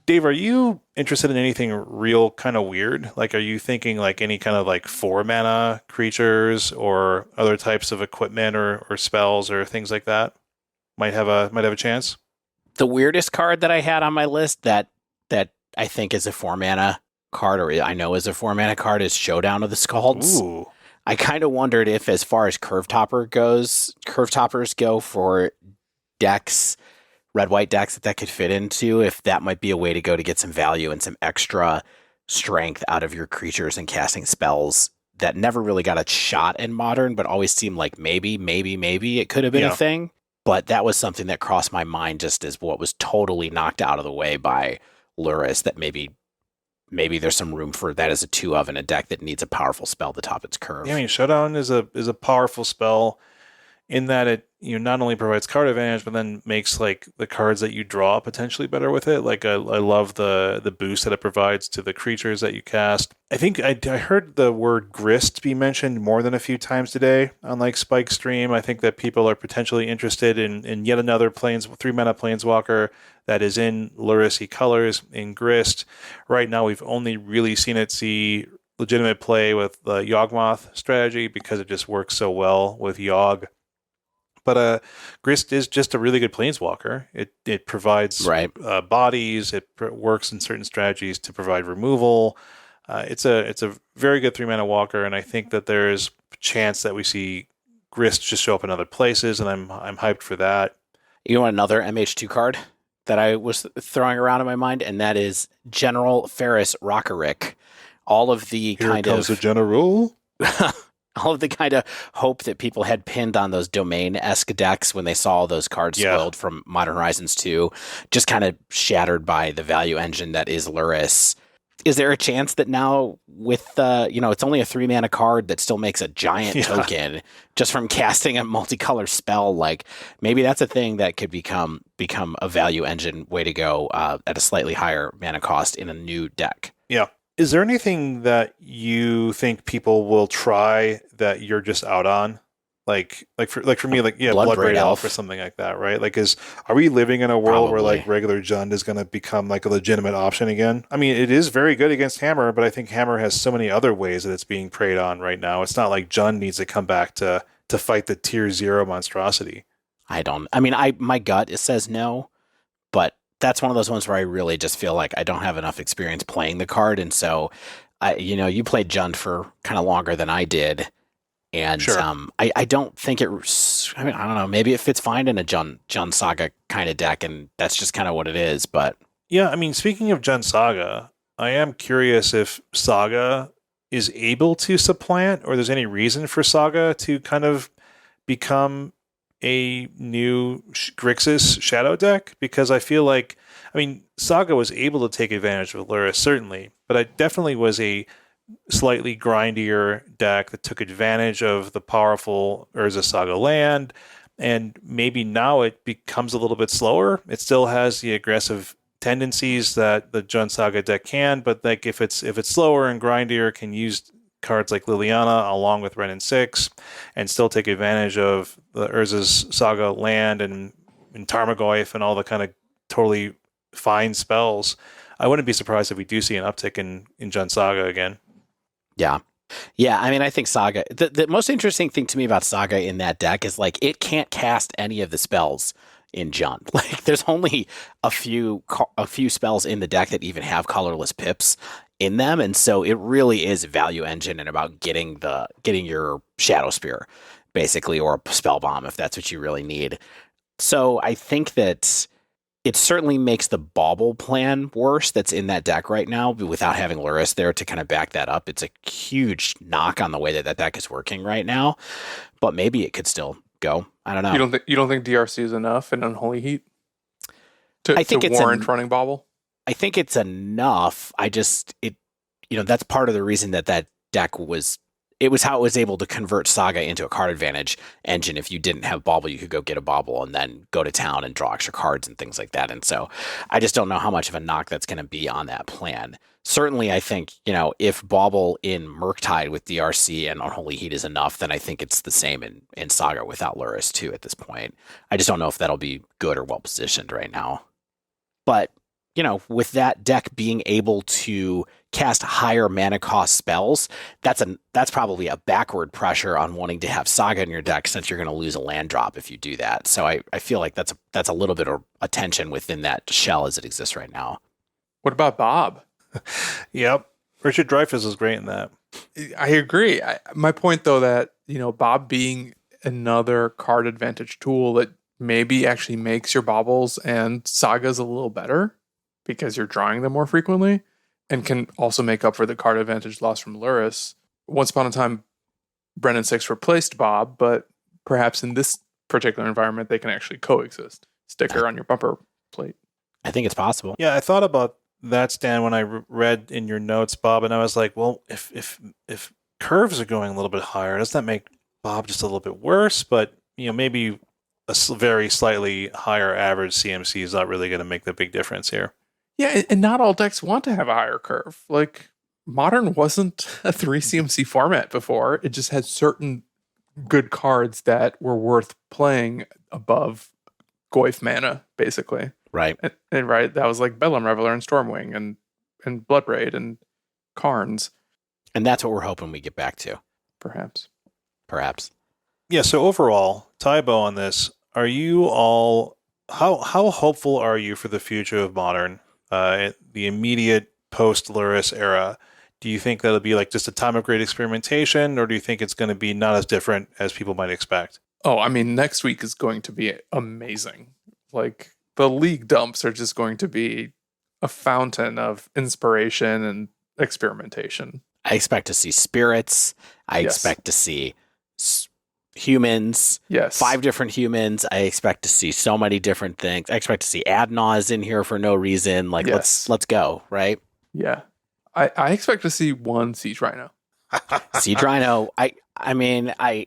Dave, are you interested in anything real kind of weird? Like, are you thinking like any kind of like 4 mana creatures or other types of equipment or spells or things like that might have a chance? The weirdest card that I had on my list that I think is a 4 mana card, or I know is a 4 mana card, is Showdown of the Skalds. Ooh. I kind of wondered if, as far as curve toppers go for decks, red-white decks that could fit into, if that might be a way to go to get some value and some extra strength out of your creatures and casting spells that never really got a shot in Modern, but always seemed like maybe it could have been a thing. But that was something that crossed my mind just as what was totally knocked out of the way by Lurrus, that maybe maybe there's some room for that as a 2 of in a deck that needs a powerful spell to top its curve. Yeah, I mean, Showdown is a powerful spell in that it not only provides card advantage, but then makes like the cards that you draw potentially better with it. Like I love the boost that it provides to the creatures that you cast. I think I heard the word Grist be mentioned more than a few times today on like Spike Stream. I think that people are potentially interested in yet another 3-mana planeswalker that is in Lurrus colors in Grist. Right now, we've only really seen it see legitimate play with the Yawgmoth strategy because it just works so well with Yawg. But Grist is just a really good planeswalker. It provides bodies. It works in certain strategies to provide removal. It's a very good 3-mana walker, and I think that there's a chance that we see Grist just show up in other places, and I'm hyped for that. You want another MH2 card that I was throwing around in my mind, and that is General Ferrous Rockerick. All of the Here comes the general. All of the kind of hope that people had pinned on those domain-esque decks when they saw those cards spoiled from Modern Horizons 2, just kind of shattered by the value engine that is Lurrus. Is there a chance that now with it's only a 3-mana card that still makes a giant token just from casting a multicolor spell? Like maybe that's a thing that could become a value engine way to go at a slightly higher mana cost in a new deck. Yeah. Is there anything that you think people will try that you're just out on? Like for me, Bloodbraid Elf or something like that, right? Like, are we living in a world where like regular Jund is going to become like a legitimate option again? I mean, it is very good against Hammer, but I think Hammer has so many other ways that it's being preyed on right now. It's not like Jund needs to come back to fight the tier 0 monstrosity. My gut says no, but that's one of those ones where I really just feel like I don't have enough experience playing the card. And so, you played Jund for kind of longer than I did. And sure. I don't think I don't know, maybe it fits fine in a Jund Saga kind of deck, and that's just kind of what it is. But yeah, I mean, speaking of Jund Saga, I am curious if Saga is able to supplant, or there's any reason for Saga to kind of become a new Grixis Shadow deck, because I feel like, Saga was able to take advantage of Lurrus, certainly, but it definitely was a slightly grindier deck that took advantage of the powerful Urza Saga land, and maybe now it becomes a little bit slower. It still has the aggressive tendencies that the Jund Saga deck can, but like if it's slower and grindier, can use cards like Liliana along with Ren and 6 and still take advantage of the Urza's Saga land and Tarmogoyf and all the kind of totally fine spells. I wouldn't be surprised if we do see an uptick in Jund Saga again. Yeah. Yeah, I think Saga, the most interesting thing to me about Saga in that deck is like it can't cast any of the spells in Jund. Like there's only a few spells in the deck that even have colorless pips in them, and so it really is a value engine and about getting your Shadow Spear basically, or a spell bomb if that's what you really need. So I think that it certainly makes the Bauble plan worse that's in that deck right now without having Lurrus there to kind of back that up. It's a huge knock on the way that deck is working right now, but maybe it could still go. I don't know. You don't think DRC is enough in Unholy Heat to warrant running Bauble? I think it's enough. That's part of the reason that deck was how it was able to convert Saga into a card advantage engine. If you didn't have Bauble, you could go get a Bauble and then go to town and draw extra cards and things like that. And so I just don't know how much of a knock that's going to be on that plan. Certainly, I think, if Bauble in Murktide with DRC and Unholy Heat is enough, then I think it's the same in Saga without Lurrus too at this point. I just don't know if that'll be good or well positioned right now. But, with that deck being able to cast higher mana cost spells, that's probably a backward pressure on wanting to have Saga in your deck, since you're going to lose a land drop if you do that. So I feel like that's a little bit of a tension within that shell as it exists right now. What about Bob? Yep. Richard Dreyfuss is great in that. I agree. My point, though, that Bob being another card advantage tool that maybe actually makes your Baubles and Sagas a little better because you're drawing them more frequently, and can also make up for the card advantage lost from Lurrus. Once upon a time, Brennan 6 replaced Bob, but perhaps in this particular environment, they can actually coexist. Sticker on your bumper plate. I think it's possible. Yeah, I thought about that stand when I read in your notes, Bob, and I was like, well, if curves are going a little bit higher, doesn't that make Bob just a little bit worse? But maybe very slightly higher average CMC is not really going to make the big difference here. Yeah, and not all decks want to have a higher curve. Like, Modern wasn't a 3 CMC format before. It just had certain good cards that were worth playing above Goyf mana, basically. Right. And right, that was like Bedlam Reveler and Stormwing and Bloodbraid and Karns. And that's what we're hoping we get back to. Perhaps. Yeah, so overall, Tybo on this, are you all, how hopeful are you for the future of Modern, the immediate post-Lurrus era? Do you think that'll be like just a time of great experimentation, or do you think it's going to be not as different as people might expect? Oh, I mean, next week is going to be amazing. Like, the league dumps are just going to be a fountain of inspiration and experimentation. I expect to see spirits. I expect to see humans. Yes. 5 different humans. I expect to see so many different things. I expect to see Adnaws in here for no reason. Like, let's go, right? Yeah. I expect to see 1 Siege Rhino. Siege Rhino, I mean, I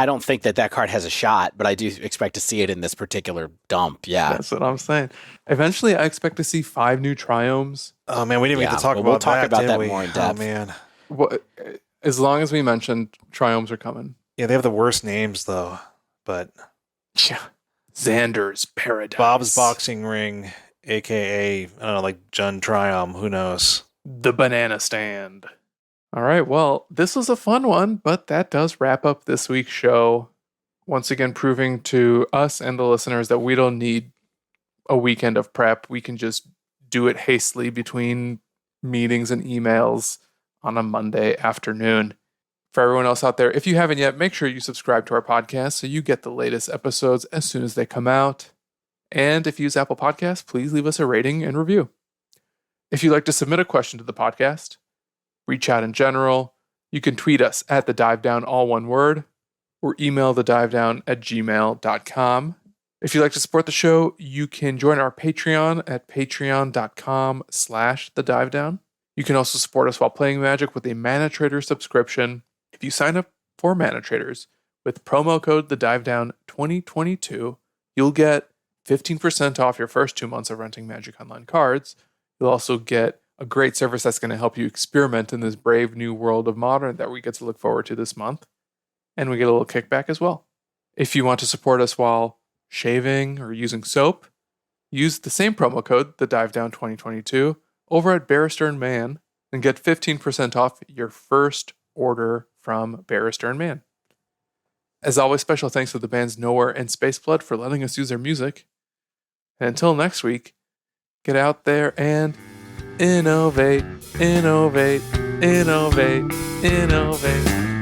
don't think that card has a shot, but I do expect to see it in this particular dump. Yeah. That's what I'm saying. Eventually, I expect to see 5 new Triomes. Oh, man, we didn't even get to talk about we'll talk that, about that we? more in depth. Oh, man. Well, as long as we mentioned Triomes are coming. Yeah, they have the worst names, though. But yeah. Xander's Paradise. Bob's Boxing Ring, a.k.a., I don't know, like Jun Triumph. Who knows? The Banana Stand. All right, well, this was a fun one, but that does wrap up this week's show. Once again, proving to us and the listeners that we don't need a weekend of prep. We can just do it hastily between meetings and emails on a Monday afternoon. For everyone else out there, if you haven't yet, make sure you subscribe to our podcast so you get the latest episodes as soon as they come out. And if you use Apple Podcasts, please leave us a rating and review. If you'd like to submit a question to the podcast, reach out in general, you can tweet us at the Dive Down, all one word, or email thedivedown@gmail.com. If you'd like to support the show, you can join our Patreon at patreon.com/thedivedown. You can also support us while playing Magic with a Mana Trader subscription. If you sign up for Mana Traders with promo code TheDiveDown2022, you'll get 15% off your first 2 months of renting Magic Online cards. You'll also get a great service that's going to help you experiment in this brave new world of Modern that we get to look forward to this month. And we get a little kickback as well. If you want to support us while shaving or using soap, use the same promo code, TheDiveDown2022, over at Barrister & Mann and get 15% off your first order from Barrister & Mann. As always, special thanks to the bands Nowhere and Spaceblood for letting us use their music. And until next week, get out there and innovate, innovate, innovate, innovate.